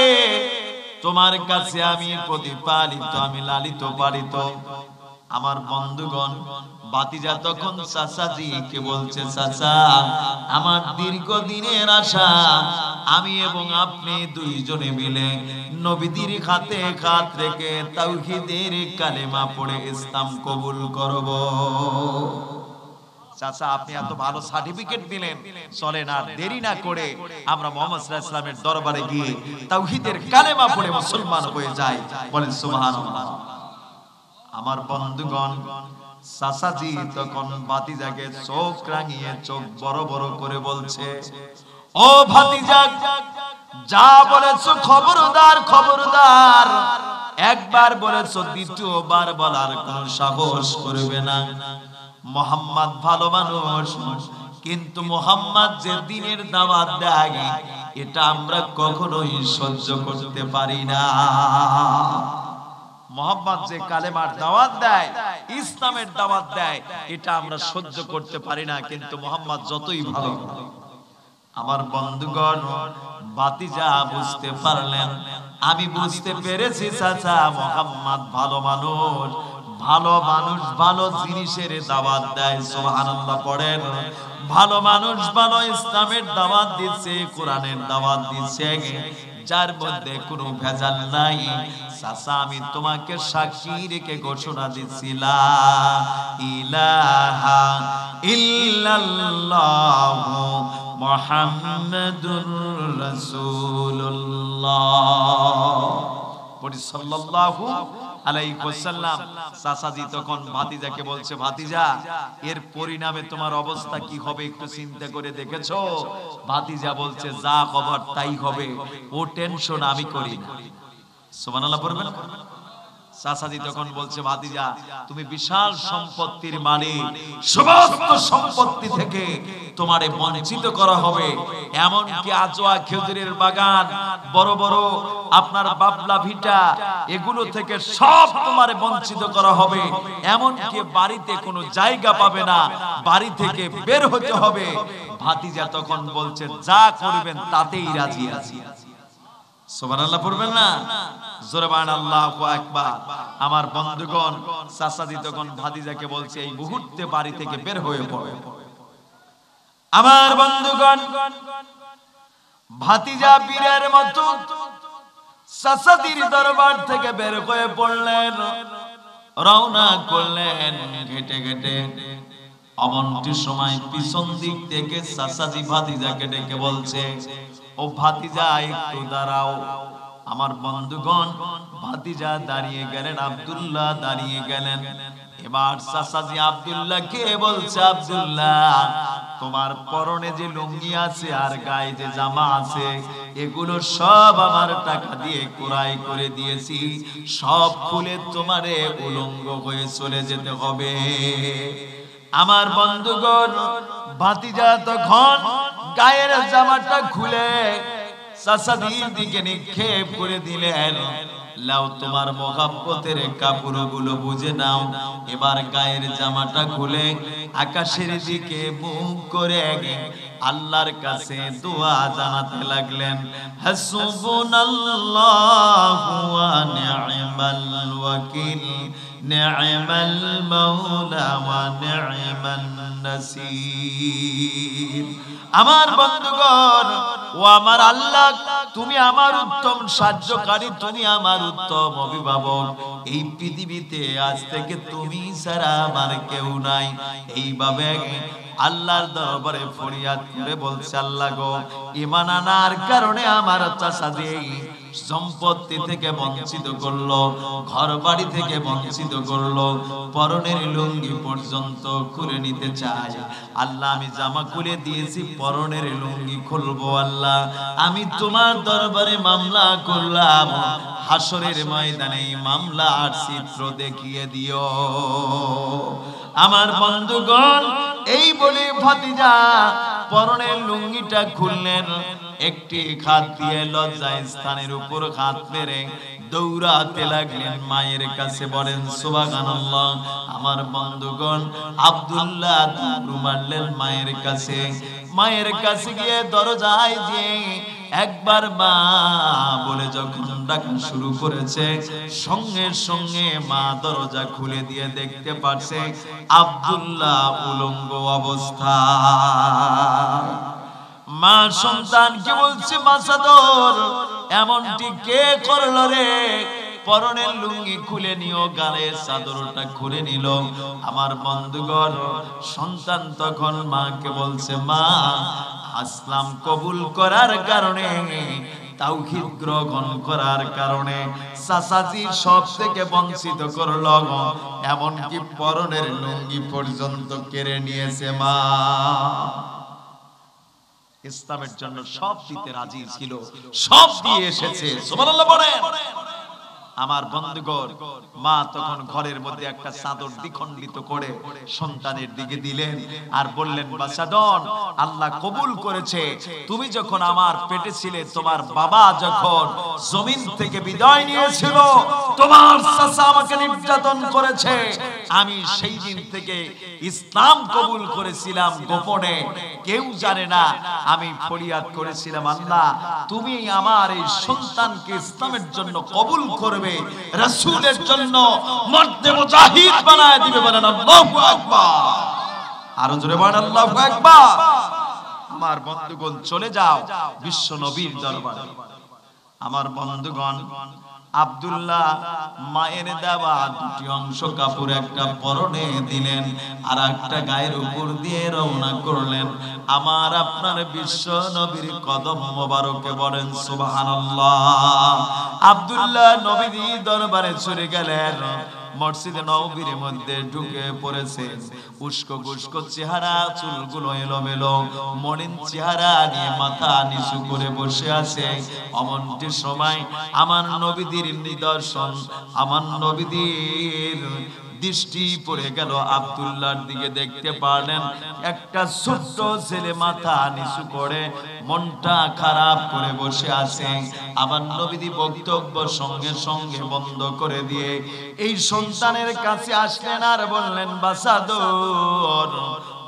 Speaker 1: তোমার কাছে আমি প্রতিপালিত, আমি লালিত পালিত। আমার বন্ধুগণ, ভাতিজা তখন চাচাজিকে বলছে, চাচা, আমার দীর্ঘদিনের আশা, আমি এবং আপনি দুইজনে মিলে নবীদের হাতে হাত রেখে তাওহীদের কালেমা পড়ে ইসলাম কবুল করব। চাচা, আপনি এত ভালো সার্টিফিকেট দিলেন, চলেন আর দেরি না করে আমরা মুহাম্মদ সাল্লাল্লাহু আলাইহি ওয়াসাল্লামের দরবারে গিয়ে তাওহীদের কালেমা পড়ে মুসলমান হয়ে যাই। বলেন সুবহানাল্লাহ। আমার বন্ধুগণ, চাচাজি তখন ভাতিজাকে চোখ রাঙিয়ে, চোখ বড় বড় করে বলছে, ও ভাতিজা, যা বলেছো খবরদার, খবরদার, একবার বলেছো দ্বিতীয়বার বলার কোনো সাহস করবে না। মুহাম্মদ ভালো মানুষ, কিন্তু মুহাম্মদ যে দ্বীনের দাওয়াত দেয়, এটা আমরা কখনোই সহ্য করতে পারি না। মুহাম্মদ যে কালেমার দাওয়াত দেয়, ইসলামের দাওয়াত দেয়, এটা আমরা সহ্য করতে পারি না, কিন্তু মুহাম্মদ যতই ভালো। আমার বন্ধুগণ, ভাতিজা বুঝতে পারলেন, আমি বুঝতে পেরেছি চাচা, মুহাম্মদ ভালো মানুষ, ভালো মানুষ ভালো জিনিসের দাওয়াত দেয়। সুবহানাল্লাহ পড়েন। ভালো মানুষ ভালো ইসলামের দাওয়াত দিচ্ছে, কোরআনের দাওয়াত দিচ্ছে, যার মধ্যে কোনো ভেজাল নাই। চাচা, আমি তোমাকে সাক্ষী রেখে ঘোষণা দিচ্ছি, লা ইলাহা ইল্লাল্লাহু মুহাম্মাদুর রাসূলুল্লাহ। পড়ি সাল্লাল্লাহু আলাইহি ওয়াসাল্লাম। চাচাজি তখন ভাতিজাকে বলছে, ভাতিজা, এর পরিণামে তোমার অবস্থা কি হবে একটু চিন্তা করে দেখেছো? ভাতিজা বলছে, যা খবর তাই হবে, ও টেনশন আমি করি না। সুবহানাল্লাহ পড়বেন। চাচাজি তখন বলছে, ভাতিজা, তুমি বিশাল সম্পত্তির মালিক, সমস্ত সম্পত্তি থেকে তোমারে বঞ্চিত করা হবে, এমনকি আজোয়া খেজুরের বাগান, বড় বড় আপনার বাবলা ভিটা, এগুলো থেকে সব তোমারে বঞ্চিত করা হবে, এমনকি বাড়িতে কোনো জায়গা পাবে না, বাড়ি থেকে বের হতে হবে। ভাতিজা তখন বলছে, যা করবেন তাতেই রাজি আছি। সুবহানাল্লাহ পড়বেন না? জোরে বলেন আল্লাহু আকবার। আমার বন্ধুগণ, চাচাজি তখন ভাতিজাকে বলছে, এই মুহূর্তে বাড়ি থেকে বের হয়ে পড়ো। আমার বন্ধুগণ, ভাতিজা বীরের মতো চাচাজির দরবার থেকে বের হয়ে পড়লেন, রওনা করলেন ঘেটে ঘেটে। অমনটি সময় পিছন দিক থেকে চাচাজি ভাতিজাকে ডেকে বলছে, ও ভাতিজা, একটু দাঁড়াও। আমার বন্ধুগণ, ভাতিজা দাঁড়িয়ে গেলেন, আব্দুল্লাহ দাঁড়িয়ে গেলেন। এবার চাচাজি আব্দুল্লাহকে বলছে, আব্দুল্লাহ, তোমার পরনে যে লুঙ্গি আছে আর গায়ে যে জামা আছে, এগুলো সব আমার টাকা দিয়ে ক্রয় করে দিয়েছি, সব খুলে তোমারে উলঙ্গ হয়ে চলে যেতে হবে। আমার বন্ধুগণ, ভাতিজা তখন গায়ের জামাটা খুলে চাচাজির দিকে নিক্ষেপ করে দিলেন, লাও তোমার মহব্বতের কাপড়গুলো বুঝে নাও। এবার গায়ের জামাটা খুলে আকাশের দিকে মুখ করে আল্লাহর কাছে দোয়া জানাতে লাগলেন, হাসবুনাল্লাহু ওয়া নি'মাল ওয়াকিল, নি'মাল মাওলা ওয়া নি'মান নাসির। আমার বন্ধুগণ, ও আমার আল্লাহ, তুমি আমার উত্তম সাহায্যকারী, তুমি আমার উত্তম অভিভাবক। এই পৃথিবীতে আজ থেকে তুমি ছাড়া আমার কেউ নাই। এইভাবে আল্লাহর দরবারে ফরিয়াদ করে বলছে, আল্লাহ গো, ঈমান আনার কারণে আমার চাচাজি সম্পত্তি থেকে বঞ্চিত করলো, ঘর বাড়ি থেকে বঞ্চিত করলো, পরনের লুঙ্গি পর্যন্ত খুলে নিতে চায়। আল্লাহ, আমি জামা খুলে দিয়েছি, পরনের লুঙ্গি খুলবো। আল্লাহ, আমি তোমার দরবারে মামলা করলাম, হাসরের ময়দানে মামলা আর চিত্র দেখিয়ে দিও। আমার বন্ধুগণ, এই বলে ভাতিজা পরনের লুঙ্গিটা খুললেন, একটি হাত দিয়ে লজ্জায় স্থানের উপর হাত মেরে দৌড়াতে লাগলেন মায়ের কাছে। বলেন সুবহানাল্লাহ। আমার বন্ধুগণ, আব্দুল্লাহ দৌড় মারলেন মায়ের কাছে। মায়ের কাছে গিয়ে দরজায় দিয়ে একবার মা বলে যখন ডাকা শুরু করেছে, সঙ্গে সঙ্গে মা দরজা খুলে দিয়ে দেখতে পাচ্ছে আব্দুল্লাহ উলঙ্গ অবস্থা। মা সন্তানকে বলছে, মাসাদর, এমনটি কে করলো রে? পরনের লুঙ্গি খুলে নিও, গালের চাদরটা খুলে নিল। আমার বন্ধুগণ, সন্তান তখন মাকে বলছে, মা, ইসলাম কবুল করার কারণে, তাওহীদ গ্রহণ করার কারণে চাচাজি সব থেকে বঞ্চিত করলো, এমনকি পরনের লুঙ্গি পর্যন্ত কেড়ে নিয়েছে। মা ইসলামের জন্য সব দিতে রাজি ছিল, সব দিয়ে এসেছে। সুবহানাল্লাহ বলেন। আমার বন্ধুগণ, মা তখন ঘরের মধ্যে একটা চাদর দ্বিখণ্ডিত করে সন্তানের দিকে দিলেন আর বললেন, বাচ্চাদন, আল্লাহ কবুল করেছে। তুমি যখন আমার পেটে ছিলে, তোমার বাবা যখন জমিন থেকে বিদায় নিয়েছিল, তোমার চাচা আমাকে নির্যাতন করেছে। আমি সেই দিন থেকে ইসলাম কবুল করেছিলাম গোপনে, কেউ জানে না। আমি ফরিয়াদ করেছিলাম, আল্লাহ, তুমি আমার এই সন্তানকে ইসলামের জন্য কবুল করবে, রাসূলের জন্য মর্দে মুজাহিদ বানায় দিবে। বলেন আল্লাহু আকবার। আরো জোরে বলেন আল্লাহু আকবার। আমার বন্ধুগণ, চলে যাও বিশ্ব নবীর দরবারে। আমার বন্ধুগণ, আব্দুল্লাহ মায়ের দেওয়া দুটি অংশ কাপড় একটা পরনে দিলেন আর একটা গায়ের উপর দিয়ে রওনা করলেন আমার আপনার বিশ্ব নবীর কদম মোবারকে। বলেন সুবহানাল্লাহ। আব্দুল্লাহ নবীর দরবারে চলে গেলেন। মসজিদে নববীর মধ্যে ঢুকে পড়েছেন। উস্কো গুস্কো চেহারা, চুলগুলো এলোমেলো, মলিন চেহারা নিয়ে মাথা নিচু করে বসে আছে। অমনটি সময় আমার নবীদের নিদর্শন, আমার নবীদের দৃষ্টি পড়ে গেল আব্দুল্লাহর দিকে। দেখতে পারলেন একটা ছোট্ট ছেলে মাথা নিচু করে মনটা খারাপ করে বসে আছে। আবার নবীজি বক্তব্য সঙ্গে সঙ্গে বন্ধ করে দিয়ে এই সন্তানের কাছে আসলেন আর বললেন, বাসাদর,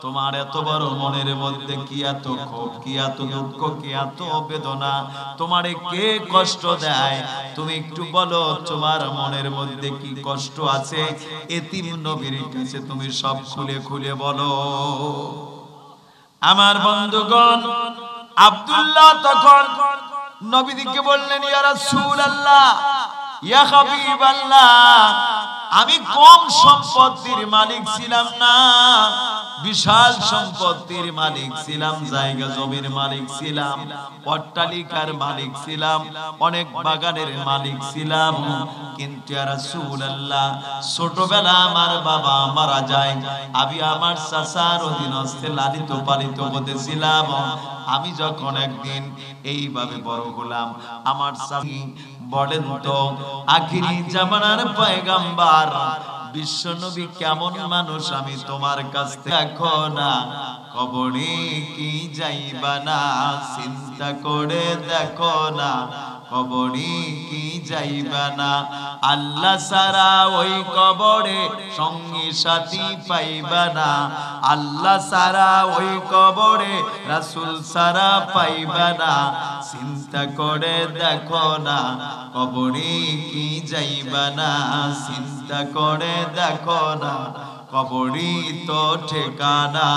Speaker 1: তোমার এত বড় মনের মধ্যে কি এত ক্ষোভ, কি এত দুঃখ, কি এত বেদনা, তোমারে কে কষ্ট দেয়? তুমি একটু বলো, তোমার মনের মধ্যে কি কষ্ট আছে? এতিম নবীর কাছে তুমি সব খুলে খুলে বলো। আমার বন্ধুগণ, আব্দুল্লাহ তখন নবীকে বললেন, ইয়া রাসূলুল্লাহ, ইয়া হাবিবাল্লাহ, আমি কম সম্পত্তির মালিক ছিলাম না, বিশাল সম্পত্তির মালিক ছিলাম, জায়গা জমির মালিক ছিলাম, অট্টালিকার মালিক ছিলাম, অনেক বাগানের মালিক ছিলাম। কিন্তু ইয়া রাসূলুল্লাহ, ছোটবেলা আমার বাবা মারা যায়, আমি আমার চাচার অধীনস্থে লালিত পালিত হতেছিলাম। আমি যখন একদিন এইভাবে বড় হলাম, আমার চাচি বলেন তো, আখিরি জামানার পয়গম্বর বিশ্ব নবী কেমন মানুষ আমি তোমার কাছ থেকে দেখো না, কবরে কি যাইবা না, চিন্তা করে দেখো না, কবরে কি যাইবা না, আল্লাহ সারা ওই কবরে সঙ্গী সাথী পাইবা না, আল্লাহ সারা ওই কবরে রাসূল সারা পাইবা না, চিন্তা করে দেখো না কবরে কি যাইবা না, চিন্তা করে দেখো না কবরই তো ঠিকানা।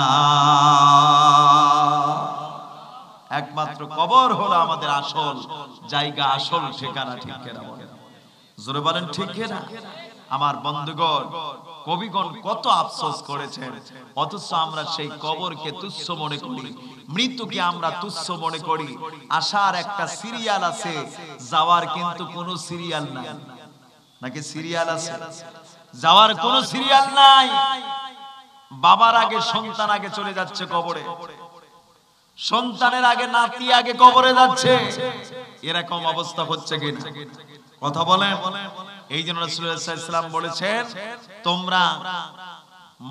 Speaker 1: একমাত্র কবর হলো আমাদের আসল জায়গা, আসল ঠিকানা। ঠিক কিনা বলেন? জোরে বলেন ঠিক কিনা? আমার বন্ধুগণ, কবিগণ কত আফসোস করেছেন, অথচ আমরা সেই কবরকে তুচ্ছ মনে করি, মৃত্যুকে আমরা তুচ্ছ মনে করি। আসার একটা সিরিয়াল আছে, যাওয়ার কিন্তু কোনো সিরিয়াল নাই। নাকি সিরিয়াল আছে? যাওয়ার কোনো সিরিয়াল নাই। বাবার আগে সন্তান আগে চলে যাচ্ছে কবরে, সন্তানের আগে নাতি আগে কবরে যাচ্ছে। এরকম অবস্থা হচ্ছে কিনা কথা বলেন? এই জন্য রাসূলুল্লাহ সাল্লাল্লাহু আলাইহি ওয়াসাল্লাম বলেছেন, তোমরা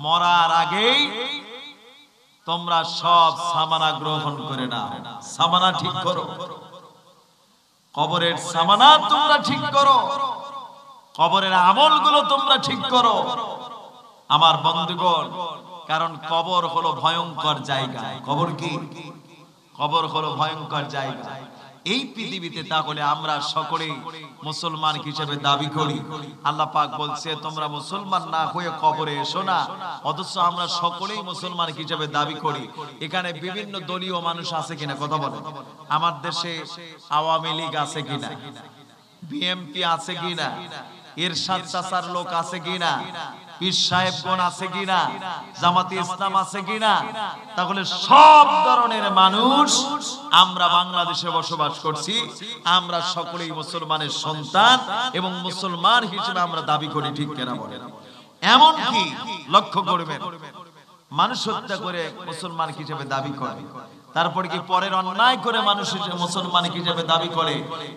Speaker 1: মরার আগেই তোমরা সব সামানা গ্রহণ করে নাও। সামানা ঠিক করো, কবরের সামানা তোমরা ঠিক করো, কবরের আমলগুলো তোমরা ঠিক করো আমার বন্ধুগণ। কারণ কবর হলো ভয়ঙ্কর জায়গা। কবর কি? কবর হলো ভয়ঙ্কর জায়গা এই পৃথিবীতে। তাহলে আমরা সকলেই মুসলমান হিসেবে দাবি করি। আল্লাহ পাক বলছে তোমরা মুসলমান না হয়ে কবরে এসো না, অথচ আমরা সকলেই মুসলমান হিসেবে দাবি করি। এখানে বিভিন্ন দলীয় মানুষ আছে কিনা কথা বলেন? আমার দেশে আওয়ামী লীগ আছে কিনা, বিএমপি আছে কিনা, এরশাদ চাচার লোক আছে কিনা, পীর সাহেবগণ আছে কিনা, জামাতে ইসলাম আছে কিনা? তাহলে সব ধরনের মানুষ আমরা বাংলাদেশে বসবাস করছি, আমরা সকলেই মুসলমানের সন্তান এবং মুসলমান হিসেবে আমরা দাবি করি। ঠিক কিনা বলেন? এমন কি লক্ষ্য করবেন, মানুষ হত্যা করে মুসলমান হিসেবে দাবি করে, তারপরে কি পরের অন্যায় করে মানুষ মুসলমান হিসেবে দাবি করে,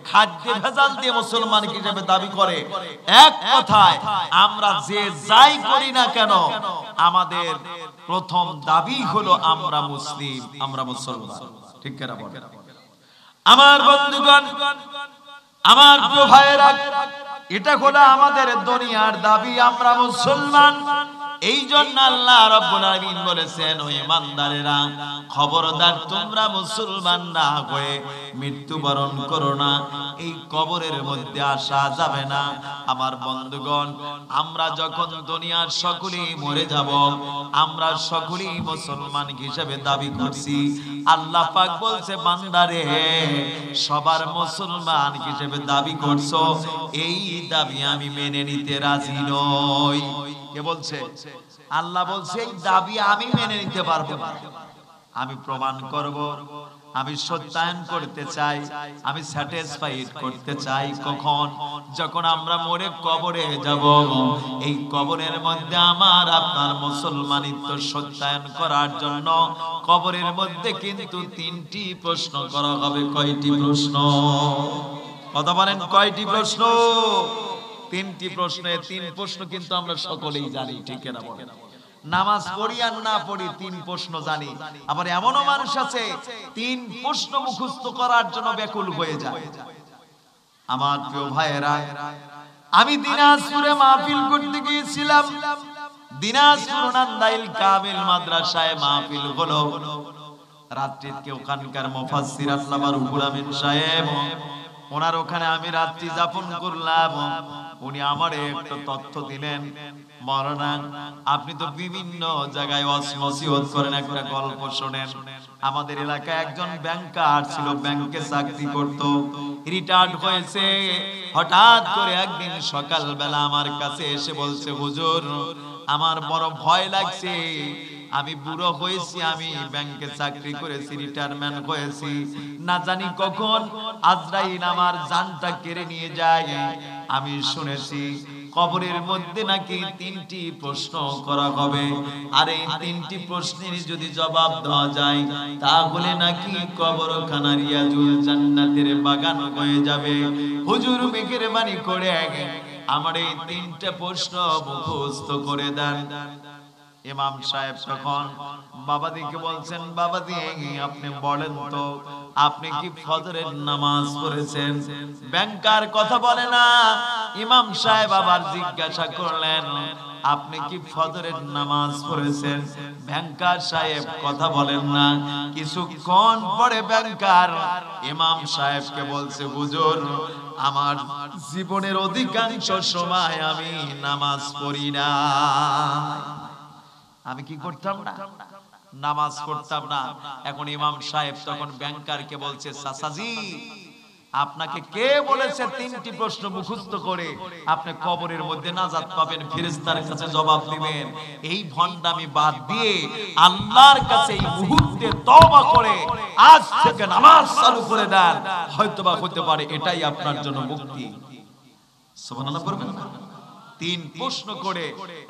Speaker 1: খাদ্য ভেজাল দিয়ে মুসলমান হিসেবে দাবি করে। এক কথায় আমরা যে যাই করি না কেন, আমাদের প্রথম দাবি হলো আমরা মুসলিম, আমরা মুসলমান। ঠিক কিনা বলেন? আমার বন্ধুগণ, আমার প্রিয় ভাইয়েরা, এটা হলো আমাদের দুনিয়ার দাবি, আমরা মুসলমান। এই জন্য আল্লাহ রাব্বুল আলামিন বলেছেন, ও ঈমানদারেরা, খবরদার তোমরা মুসলমান না হয়ে মৃত্যুবরণ করো না, এই কবরের মধ্যে আসা যাবে না। আমার বন্ধুগণ, আমরা যখন দুনিয়ার সকলেই মরে যাব, আমরা সকলেই মুসলমান হিসেবে দাবি করছি। আল্লাহ পাক বলছে, বান্দারে সবার মুসলমান হিসেবে দাবি করছো, এই দাবি আমি মেনে নিতে রাজি নই। কে বলছে? আল্লাহ বলছে এই দাবি আমি মেনে নিতে পারবো না। আমি প্রমাণ করব, আমি সত্যায়ন করতে চাই, আমি স্যাটিসফাইড করতে চাই। কখন? যখন আমরা মরে কবরে যাব, এই কবরের মধ্যে আমার আপনার মুসলমানিত্ব সত্যায়ন করার জন্য কবরের মধ্যে কিন্তু তিনটি প্রশ্ন করা হবে। কয়টি প্রশ্ন? কথা বলেন, কয়টি প্রশ্ন? তিনটি প্রশ্ন। তিন প্রশ্ন কিন্তু আমরা সকলেই জানি। ঠিক না বলেন? নামাজ পড়ি আর না পড়ি তিন প্রশ্ন জানি। আবার এমনও মানুষ আছে তিন প্রশ্ন মুখস্থ করার জন্য ব্যাকুল হয়ে যায়। আমার প্রিয় ভাইয়েরা, আমি দিনাজপুরে মাহফিল করতে গিয়েছিলাম। দিনাজপুর নান্দাইল কামিল মাদ্রাসায় মাহফিল হলো। রাত্রিতে ওখানকার মুফাসসির আল্লামা রুহুল আমিন সাহেব, ওনার ওখানে আমি রাত্রি যাপন করলাম। উনি আমারে একটা তথ্য দিলেন, মাওলানা আপনি তো বিভিন্ন জায়গায় নসিহত করেন, একটা গল্প শোনেন। আমাদের এলাকায় একজন ব্যাংকার ছিল, ব্যাংকে চাকরি করত, রিটায়ার্ড হয়েছে। হঠাৎ করে একদিন সকালবেলা আমার কাছে এসে বলছে, হুজুর আমার বড় ভয় লাগছে, আমি বুড়ো হয়েছি, আমি ব্যাংকে চাকরি করেছি, রিটায়ারমেন্ট হয়েছি, না জানি কখন আজরাইল আমার জানটা কেড়ে নিয়ে যায়। আমি শুনেছি কবরের মধ্যে নাকি তিনটি প্রশ্ন করা হবে, আর এই তিনটি প্রশ্নের যদি জবাব দেওয়া যায় তাহলে নাকি কবরখানা রিয়াজুল জান্নাতের বাগান হয়ে যাবে। হুজুর মেহেরবানি করে আমার এই তিনটা প্রশ্ন মুখস্থ করে দেন। ইমাম সাহেব তখন বাবাদিকে বলছেন, বাবাদি আপনি বলেন তো আপনি কি ফজরের নামাজ পড়েছেন? ব্যাংকার কথা বলে না। ইমাম সাহেব আবার জিজ্ঞাসা করলেন, আপনি কি ফজরের নামাজ পড়েছেন? ব্যাংকার সাহেব কথা বলেন না। কিছুক্ষণ পরে ব্যাংকার ইমাম সাহেবকে বলছে, হুজুর আমার জীবনের অধিকাংশ সময় আমি নামাজ পড়ি না। আমি কি করতাম না? নামাজ পড়তাম না। এখন ইমাম সাহেব তখন ব্যাংকারকে বলছে, চাচাজি আপনাকে কে বলেছে তিনটি প্রশ্ন মুখস্থ করে আপনি কবরের মধ্যে নাজাত পাবেন, ফেরেশতার কাছে জবাব দিবেন? এই ভণ্ডামি বাদ দিয়ে আল্লাহর কাছে এই মুহূর্তে তওবা করে আজ থেকে নামাজ চালু করে দেন, হয়তোবা হতে পারে এটাই আপনার জন্য মুক্তি। সুবহানাল্লাহ পড়বেন না? তিন প্রশ্ন করে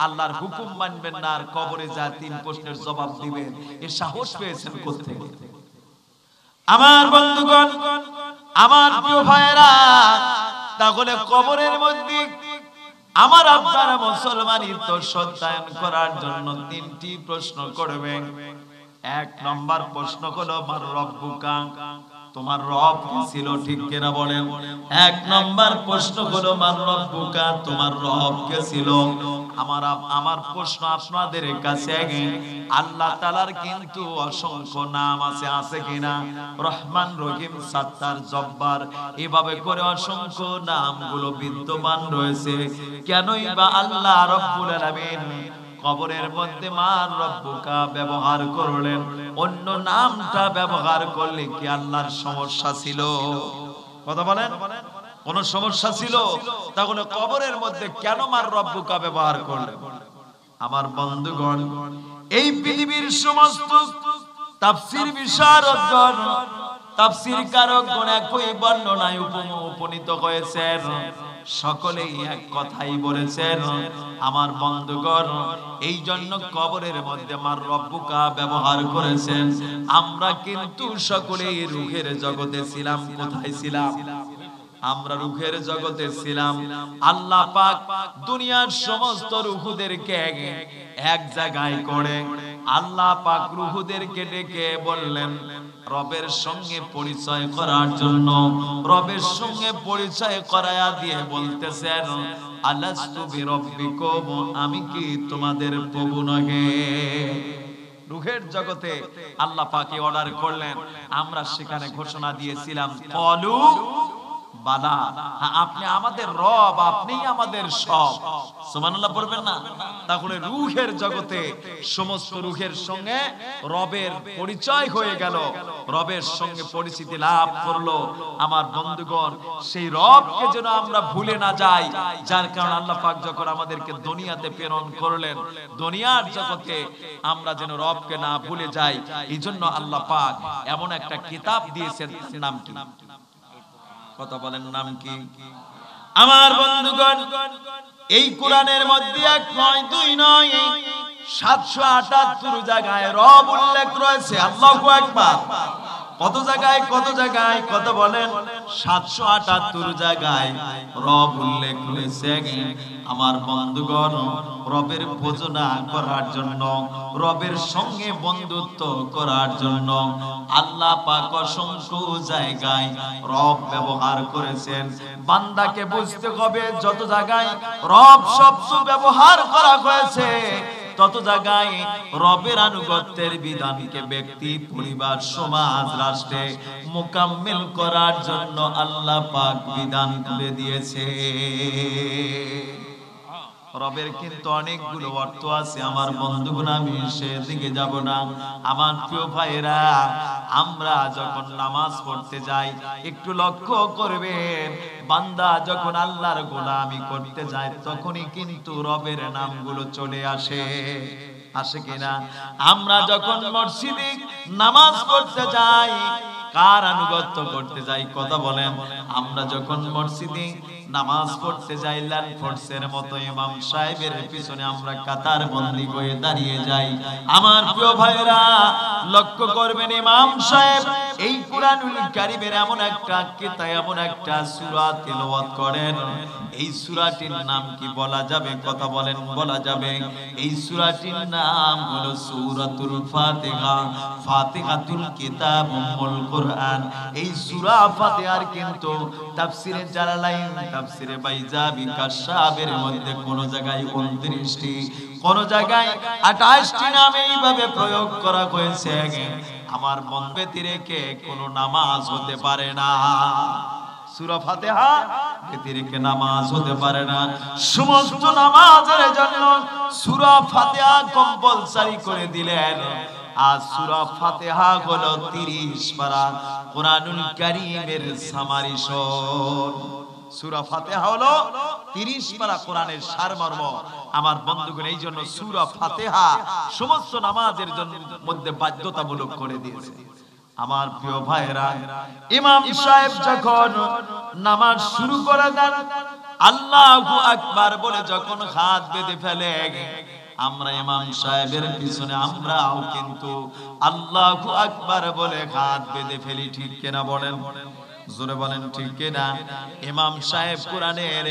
Speaker 1: আল্লাহর হুকুম মানবেন না, আর কবরে যা তিন প্রশ্নের জবাব দিবেন, এ সাহস পেয়েছেন কোত্থেকে? আমার বন্ধুগণ, আমার প্রিয় ভাইরা, তাহলে কবরের মধ্যে আমার আপনার মুসলমানিত্ব সত্যায়ন করার জন্য তিনটি প্রশ্ন করবেন। এক নম্বর প্রশ্ন হলো, মার রব্বুকা, তোমার রব কি ছিল? ঠিক কিনা বলেন? এক নম্বর প্রশ্ন হলো, মার রব্বুকা, তোমার রব কে ছিল? আমার প্রশ্ন আপনাদের কাছে, আল্লাহ তাআলার কিন্তু অসংখ্য নাম আছে কিনা? রহমান, রহিম, সাত্তার, জব্বার, এভাবে করে অসংখ্য নামগুলো বিদ্যমান রয়েছে। কেনই বা আল্লাহ রব্বুল আলামিন কবরের মধ্যে মার রব্বুকা ব্যবহার করলেন? অন্য নামটা ব্যবহার করলে কি আল্লাহর সমস্যা ছিল? কথা বলেন, কোন সমস্যা ছিল? তাহলে কবরের মধ্যে কেন মার রব্বুকা ব্যবহার করলেন? আমার বন্ধুগণ, এই পৃথিবীর সমস্ত তাফসীর বিশারদগণ, তাফসীর কারকগণ একই বর্ণনায় উপনীত হয়েছেন। সকলেই এক কথাই বলেছেন, আমার বন্ধুগণ, এই জন্য কবরের মধ্যে মার রব্বুকা ব্যবহার করেছেন। আমরা কিন্তু সকলেই রূহের জগতে ছিলাম। কোথায় ছিলাম? আমরা রূহের জগতে ছিলাম। আল্লাহ পাক দুনিয়ার সমস্ত রূহদেরকে এক জায়গায় করে আল্লাহ পাক রূহদেরকে ডেকে বললেন রবের সঙ্গে পরিচয় করার জন্য। রবের সঙ্গে পরিচয় করায়া দিয়ে বলতেছেন, আলাস্তু বিরব্বিকুম, আমি কি তোমাদের প্রভু নহে? রূহের জগতে আল্লাহ পাক অর্ডার করলেন, আমরা সেখানে ঘোষণা দিয়েছিলাম, ক্বালু বালা, আপনি আমাদের রব, আপনিই আমাদের সব। সুবহানাল্লাহ পড়বেন না? তাহলে রূহের জগতে সমস্ত রূহের সঙ্গে রবের পরিচয় হয়ে গেল, রবের সঙ্গে পরিচিতি লাভ করলো। আমার বন্ধুগণ, সেই রবকে যেন আমরা ভুলে না যাই, যার কারণে আল্লাহ পাক যখন আমাদেরকে দুনিয়াতে প্রেরণ করলেন, দুনিয়ার জগতে আমরা যেন রবকে না ভুলে যাই, এই জন্য আল্লাহ পাক এমন একটা কিতাব দিয়েছেন, নাম কি? কথা বলেন, নাম কি? আমার বন্ধুগণ, এই কোরআনের মধ্যে 1 নয় 2 নয় 778 জায়গায় রব উল্লেখ রয়েছে। আল্লাহু আকবার। কত জায়গায় কত জায়গায় কথা বলেন? 778 জায়গায় রব উল্লেখ রয়েছে। আমার বন্ধুগণ, রবের ভোজনা করার জন্য, রবের সঙ্গে বন্ধুত্ব করার জন্য আল্লাহ পাক অসংখ্য জায়গায় রব ব্যবহার করেছেন। বান্দাকে বুঝতে হবে, যত জায়গায় রব শব্দ ব্যবহার করা হয়েছে, তত জায়গায় রবের আনুগত্যের বিধানকে ব্যক্তি, পরিবার, সমাজ, রাষ্ট্রে মোকাম্মেল করার জন্য আল্লাহ পাক বিধান করে দিয়েছে। রবের কিন্তু অনেকগুলো অর্থ আছে। আমার বন্ধুগণ, আমি সেদিকে যাব না। আমার প্রিয় ভাইরা, আমরা যখন নামাজ পড়তে যাই একটু লক্ষ্য করবেন, বান্দা যখন আল্লাহর গোলামি করতে যায় তখনই কিন্তু রবের নামগুলো চলে আসে। আসে কিনা? আমরা যখন মসজিদে নামাজ পড়তে যাই কার আনুগত্য করতে যাই? কথা বলেন। আমরা যখন মসজিদে নামাজ পড়তে যাইলেন ফোর্সের মতো ইমাম সাহেবের পিছনে আমরা কাতার বন্দী হয়ে দাঁড়িয়ে যাই। আমার প্রিয় ভাইরা লক্ষ্য করবেন, ইমাম সাহেব এই কুরআনুল কারীমের এমন একটা কিতাব, এমন একটা সূরা তেলাওয়াত করেন, এই সূরাটির নাম কি বলা যাবে? কথা বলেন, বলা যাবে? এই সূরাটির নাম হলো সূরাতুল ফাতিহা। ফাতিহাতুল কিতাব উম্মুল কুরআন। এই সূরা ফাতিহার কিন্তু তাফসিরে জালালাইন, তাফসিরে বাইজাবি, কাশাফের মধ্যে কোন জায়গায় 29টি, কোন জায়গায় 28টি নামে এইভাবে প্রয়োগ করা হয়েছে। আমার বন্ধে রেখে কোন নামাজ হতে পারে না। সূরা ফাতিহা ব্যতিরেকে নামাজ হতে পারে না। সমস্ত নামাজের জন্য সূরা ফাতিহা কম্পালসারি করে দিলেন। আর সূরা ফাতিহা হলো 30 পারা কুরআনুল কারীমের সামারি শোন। সূরা ফাতিহা হলো 30 পারা কোরআনের সারমর্ম। আমার বন্ধুগণ, এই জন্য সূরা ফাতিহা সমস্ত নামাজের জন্য মধ্যে বাধ্যতামূলক করে দিয়েছে। আমার প্রিয় ভাইরা, ইমাম সাহেব যখন নামাজ শুরু করে দেন, আল্লাহু আকবার বলে যখন হাত বেঁধে ফেলে, আমরা ইমাম সাহেবের পিছনে আমরাও কিন্তু আল্লাহু আকবার বলে হাত বেঁধে ফেলি। ঠিক কিনা বলেন? জোরে বলেন, ঠিক কিনা? ইমাম সাহেব কোরআনের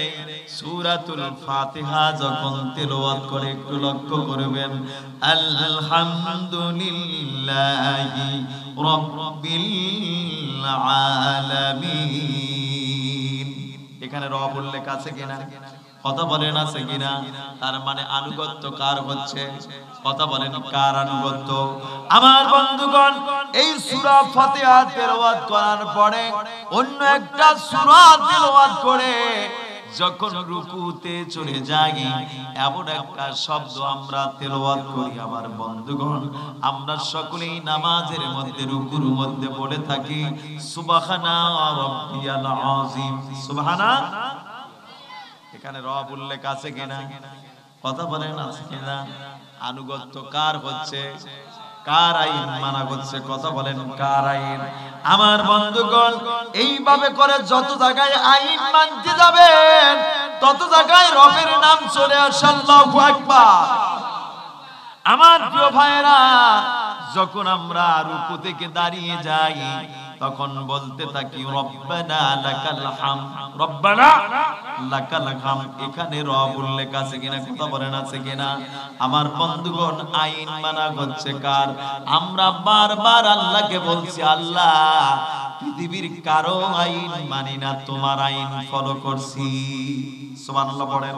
Speaker 1: সূরাতুল ফাতিহা যখন তেলাওয়াত করে, একটু লক্ষ্য করবেন, আলহামদুলিল্লাহি রাব্বিল আলামিন। এখানে রব উল্লেখ আছে কিনা? কথা বলেন, আছে কিনা? তার মানে আনুগত্য কার হচ্ছে? কথা বলেন, কার আনুগত্য? আমার বন্ধুগণ, এই সূরা ফাতিহা তেলাওয়াত করার পরে অন্য একটা সূরা তেলাওয়াত করে যখন রুকুতে চলে যাই, এমন একটা শব্দ আমরা তেলাওয়াত করি। আমার বন্ধুগণ, আমরা সকলেই নামাজের মধ্যে রুকুর মধ্যে পড়ে থাকি সুবহানা রাব্বিয়াল আযীম। সুবহানা। এখানে রব উল্লেখ আছে কিনা? কথা বলেন, আছে কিনা? আনুগত্য কার হচ্ছে? কার আইন মানা হচ্ছে? কথা বলেন, কার আইন? আমার বন্ধুগণ, এইভাবে করে যত জায়গায় আইন মানতে যাবেন, তত জায়গায় রবের নাম চলে আসে। আল্লাহু আকবার। আমার প্রিয় ভাইরা, যখন আমরা রুকু থেকে দাঁড়িয়ে যাই, তখন বলতে থাকি রব্বানা লাকাল হামদ, রব্বানা লাকাল হামদ। এখানে রব উল্লেখ আছে কিনা? কথা বলেন, আছে কিনা? আমার বন্ধুগণ, আইন মানা হচ্ছে কার? আমরা বারবার আল্লাহকে বলছি, আল্লাহ পৃথিবীর কারো আইন মানি না, তোমার আইন ফলো করছি। সুবহানাল্লাহ পড়েন।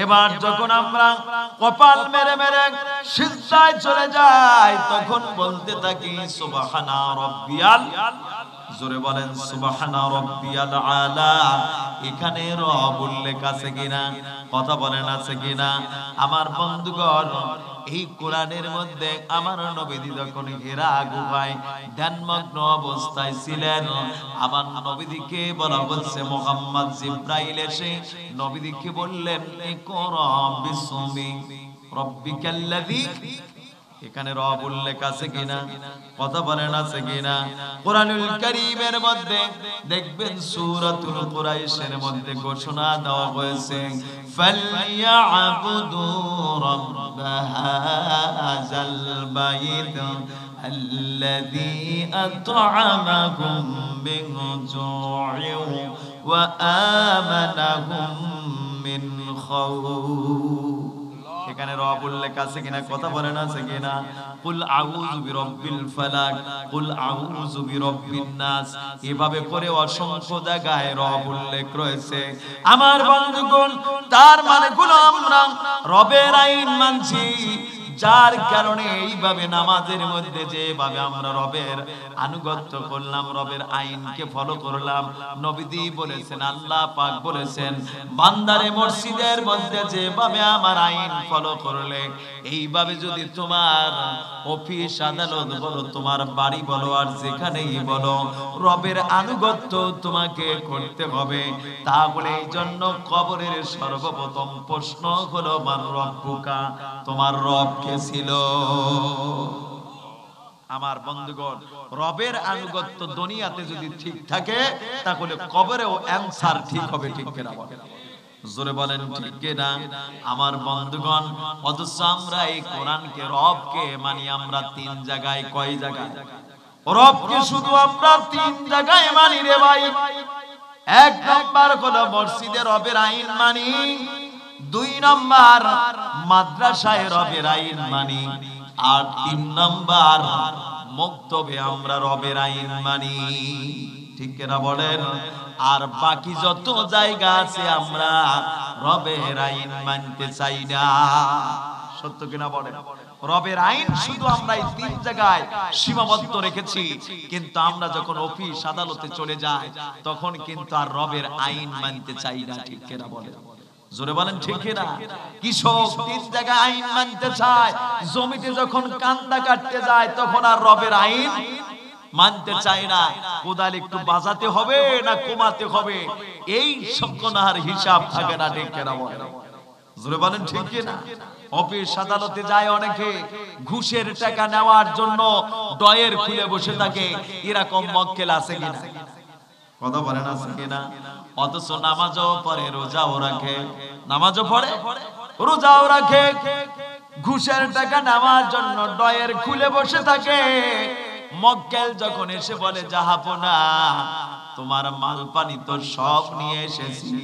Speaker 1: এবার যখন আমরা কপাল মেরে মেরে সিজদায় চলে যাই, তখন বলতে থাকি সুবহানা রাব্বিয়াল, জোরে বলেন, সুবহানা রাব্বিয়াল আলা। এখানে রব উল্লেখ আছে কিনা? কথা বলেন, আছে কিনা? আমার বন্ধুগণ, এই কোরআনের মধ্যে আমার নবীজি যখন হেরা গুহায় ধ্যানমগ্ন অবস্থায় ছিলেন, আমার নবীজিকে বলা হচ্ছে মুহাম্মদ জিবরাইল এসে নবীজিকে বললেন, ইকরা বিসমি রাব্বিকাল্লাযী। এখানে রব উল্লেখ আছে কিনা? কথা বলেন, আছে কিনা? কোরআনুল কারীমের মধ্যে দেখবেন সূরাতুল কুরাইশের মধ্যে ঘোষণা দেওয়া হয়েছে, ফালইয়াবুদু রাব্ব হাযাল বাইত আল্লাযী আত'আমাহুম মিন জু'ইন ওয়া আমানাহুম মিন খাউফ। এখানে রব উল্লেখ আছে কিনা? কথা বলেন, আছে কিনা? কুল আউযু বিরাব্বিল ফালাক, কুল আউযু বিরাব্বিন নাস। এভাবে করে অসংখ্য জায়গায় রব উল্লেখ রয়েছে। আমার বন্ধুগণ, তার মানে গুলো আমরা রবের আইন মানছি, যার কারণে এইভাবে নামাজের মধ্যে যেভাবে আমরা রবের আনুগত্য করলাম, রবের আইনকে ফলো করলাম। নবীজি বলেছেন, আল্লাহ পাক বলেছেন, বান্দারে মসজিদের মধ্যে যেভাবে আমার আইন ফলো করলে, এইভাবে যদি তোমার অফিস আদালত বলো, তোমার বাড়ি বলো, আর যেখানেই বলো, রবের আনুগত্য তোমাকে করতে হবে। তাহলে এই জন্য কবরের সর্বপ্রথম প্রশ্ন হলো, মান রব্বুকা, তোমার রব কে ছিল? আমার বন্ধুগণ, রবের আনুগত্য দুনিয়াতে যদি ঠিক থাকে তাহলে কবরেও অ্যানসার ঠিক হবে, ঠিক কিনা বলেন? জোরে বলেন ঠিক কিনা? আমার বন্ধুগণ, অথচ আমরা এই কোরআনকে, রবকে মানি আমরা তিন জায়গায়। কয় জায়গায়? রবকে শুধু আমরা তিন জায়গায় মানি রে ভাই। এক নাম্বার হলো মসজিদে রবের আইন মানি, দুই নাম্বার মাদ্রাসায় রবের আইন মানি, আর তিন নাম্বার মক্তবে আমরা রবের আইন মানি, ঠিক কিনা বলেন? আর বাকি যত জায়গা আছে আমরা রবের আইন মানতে চাই না, সত্য কিনা বলেন? রবের আইন শুধু আমরা এই তিন জায়গায় সীমাবদ্ধ রেখেছি, কিন্তু আমরা যখন অফিস আদালতে চলে যাই তখন কিন্তু আর রবের আইন মানতে চাই না, ঠিক কিনা বলেন? জোরে বলেন ঠিক কিনা? কৃষক তিন জায়গায় আইন মানতে চায়, জমিতে যখন কান্দা কাটতে যায় তখন আর রবের আইন মানতে চায় না। কোদাল একটু বাজাতে হবে না কমাতে হবে, এই সকনার হিসাব থাকে না, ঠিক কিনা বলেন? জোরে বলেন ঠিক কিনা? অফিস আদালতে যায় অনেকে ঘুষের টাকা নেওয়ার জন্য ডয়ের খুলে বসে থাকে, এরকম মক্কেল আছে কিনা? কথা বলেন আছে কিনা? অথচ নামাজও পড়ে, রোজাও রাখে, নামাজও পড়ে রোজাও রাখে, ঘুষের টাকা নেওয়ার জন্য ডয়ের খুলে বসে থাকে। মক্কেল যখন এসে বলে, জাহাপনা তোমার মাল পানি তো সব নিয়ে এসেছি,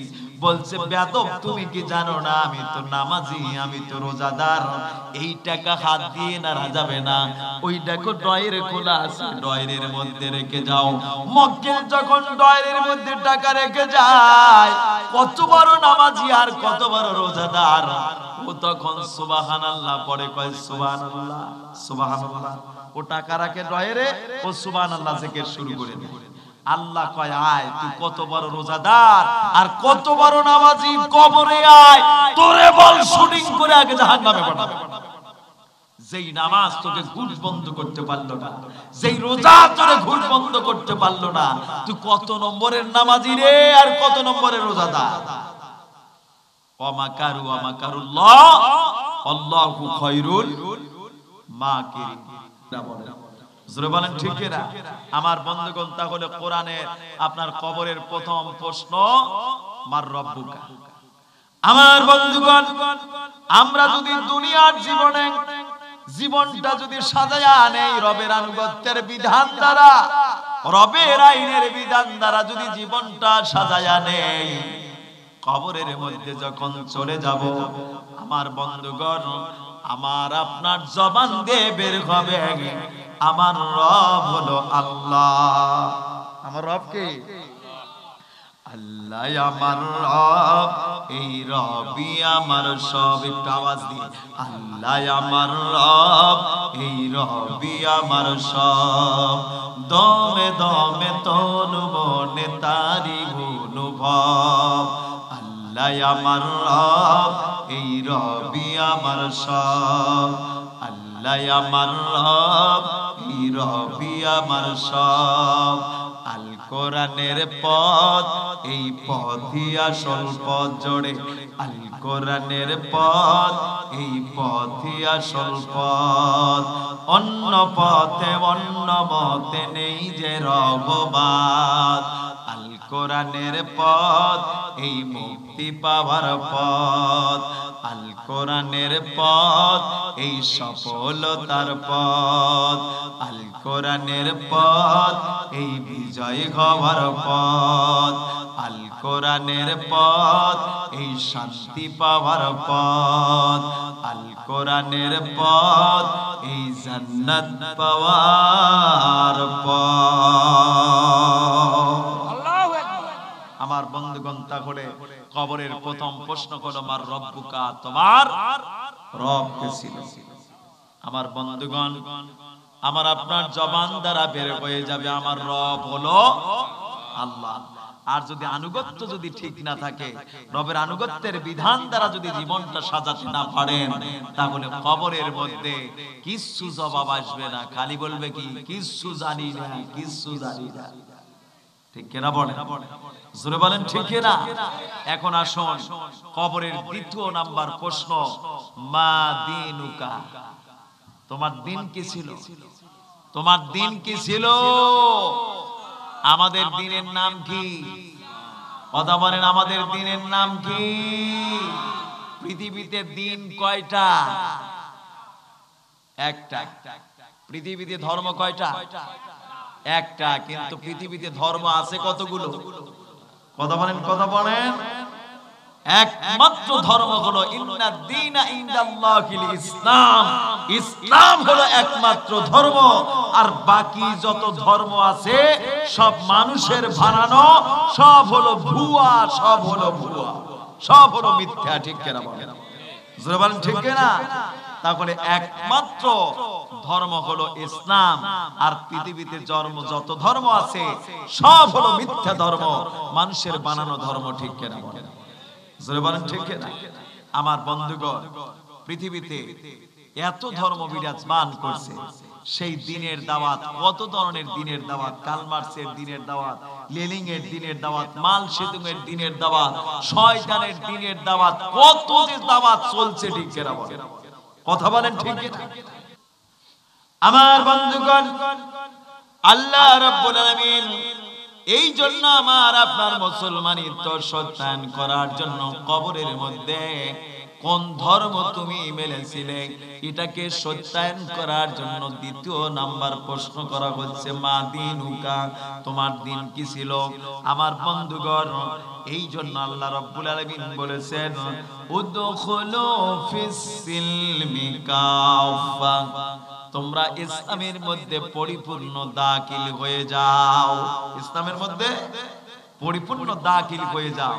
Speaker 1: বলছে বেয়াদব তুমি কি জানো না আমি তো নামাজি, আমি তো রোজাদার, এই টাকা হাত দিয়ে নাড়া যাবে না, ওই দেখো ডয়ের খোলা আছে, ডয়ের মধ্যে রেখে যাও। মক্কেল যখন ডয়ের মধ্যে টাকা রেখে যায়, কত বড় নামাজি আর কত বড় রোজাদার, ও তখন সুবহানাল্লাহ পড়ে, কয় সুবহানাল্লাহ সুবহানাল্লাহ, ও টাকা রাখে ডয়েরে, ও সুবহানাল্লাহ জিকির শুরু করে দেয়। আল্লাহ কয় আয়, তুই কত বড় রোজাদার আর কত বড় নামাজি, কবরে আয়, তোরে বল শুটিং করে আগে জাহান্নামে পাঠাবে। যেই নামাজ তোকে ঘুষ বন্ধ করতে পারলো না, যেই রোজা তোরে ঘুষ বন্ধ করতে পারলো না, তুই কত নম্বরের নামাজি রে আর কত নম্বরের রোজাদার? ওয়ামাকারু ওয়ামাকারুল্লাহ আল্লাহু খায়রুল মাকিরিন। জোরে বলেন ঠিক কিনা? আমার বন্ধুগণ, তাহলে কোরআনের আপনার কবরের প্রথম প্রশ্ন মার রব্বুকা। আমার বন্ধুগণ, আমরা যদি দুনিয়ার জীবনটা যদি সাজায়া নেই রবের আনুগত্যের বিধান দ্বারা, রবের আইনের বিধান দ্বারা যদি জীবনটা সাজায়া নেই, কবরের মধ্যে যখন চলে যাব, আমার বন্ধুগণ, আমার আপনার জবান দিয়ে বের হবে, আমার রব হলো আল্লাহ। আমার রব কে? আল্লাহ আমার রব, এই রবই আমার সব। একটু আওয়াজ দিয়ে, আল্লাহ আমার রব, এই রবই আমার সব। দমে দমে তনু মনে তারি অনুভব। আল্লাহ আমার রব, এই রবই আমার সব। আল্লাহ আমার রব, এই রবই আমার সব। আল কোরআনের পথ, এই পথই আসল পথ। জোরে, আল কোরআনের পথ, এই পথই আসল পথ। অন্য পথে অন্য মতে নেই যে রঘবাদ। আল কোরআনের পথ, এই মুক্তি পাওয়ার পথ। আল কোরআনের পথ, এই সফলতার পথ। আল কোরআনের পথ, এই বিজয় হওয়ার পথ। আল কোরআনের পথ, এই শান্তি পাওয়ার পথ। আল কোরআনের পথ, এই জান্নাত পাওয়ার পথ। আমার বন্ধুগণ, তাহলে কবরের প্রথম প্রশ্ন হলো মার রব্বুকা, তোমার রব কে ছিল? আমার বন্ধুগণ, আমার আপনার জবান দ্বারা বের হয়ে যাবে আমার রব হলো আল্লাহ। আর যদি আনুগত্য যদি ঠিক না থাকে, রবের আনুগত্যের বিধান দ্বারা যদি জীবনটা সাজাতে না পারেন, তাহলে কবরের মধ্যে কিচ্ছু জবাব আসবে না, খালি বলবে কি কিচ্ছু জানি না, কিচ্ছু জানি না। ঠিক কিনা বলেন? জোরে বলেন ঠিক কিনা? এখন আসুন কবরের দ্বিতীয় নাম্বার প্রশ্ন, মা দিনুকা, তোমার দিন কি ছিল? তোমার দিন কি ছিল? আমাদের দিনের নাম কি? কথা বলেন, আমাদের দিনের নাম কি? পৃথিবীতে দিন কয়টা? একটা। পৃথিবীতে ধর্ম কয়টা? একটা। কিন্তু পৃথিবীতে ধর্ম আছে কতগুলো? কথা বলেন, কথা বলেন। একমাত্র ধর্ম হলো ইন্নাদ দীনা ইনদাল্লাহিল ইসলাম। ইসলাম হলো একমাত্র ধর্ম, আর বাকি যত ধর্ম আছে সব মানুষের বানানো, সব হলো ভুয়া, সব হলো ভুয়া, সব হলো মিথ্যা। ঠিক কিনা বলেন? জোরে বলেন ঠিক কিনা? তাহলে একমাত্র ধর্ম হলো ইসলাম, আর পৃথিবীতে যত ধর্ম আছে সব হলো মিথ্যা ধর্ম, মানুষের বানানো ধর্ম। ঠিক কিনা বলেন? জোরে বলেন ঠিক কিনা? আমার বন্ধুগণ, পৃথিবীতে এত ধর্ম বিরাজমান করছে, সেই দিনের দাওয়াত, কত ধরনের দিনের দাওয়াত, কালমার্সের দিনের দাওয়াত, লেনিন এর দিনের দাওয়াত, মাল সেতুং এর দিনের দাওয়াত, শয়তানের দিনের দাওয়াত, কত যে দাওয়াত চলছে। ঠিক কিনা বলেন? কথা বলেন ঠিক কিনা? আমার বন্ধুগণ, আল্লাহ রাব্বুল আলামিন এই জন্য আমার আপনার মুসলমানিত্ব সত্যায়ন করার জন্য কবরের মধ্যে কোন ধর্ম তুমি মেনেছিলে এটাকে সত্যায়ন করার জন্য দ্বিতীয় নাম্বার প্রশ্ন করা হচ্ছে, মা দিনুকা, তোমার দিন কি ছিল? আমার বন্ধুগণ, এই জন্য আল্লাহ রাব্বুল আলামিন বলেছেন, উদখুলু ফিস সিলমি কাফা, তোমরা ইসলামের মধ্যে পরিপূর্ণ দাখিল হয়ে যাও। ইসলামের মধ্যে পরিপূর্ণ দাখিল হয়ে যাও।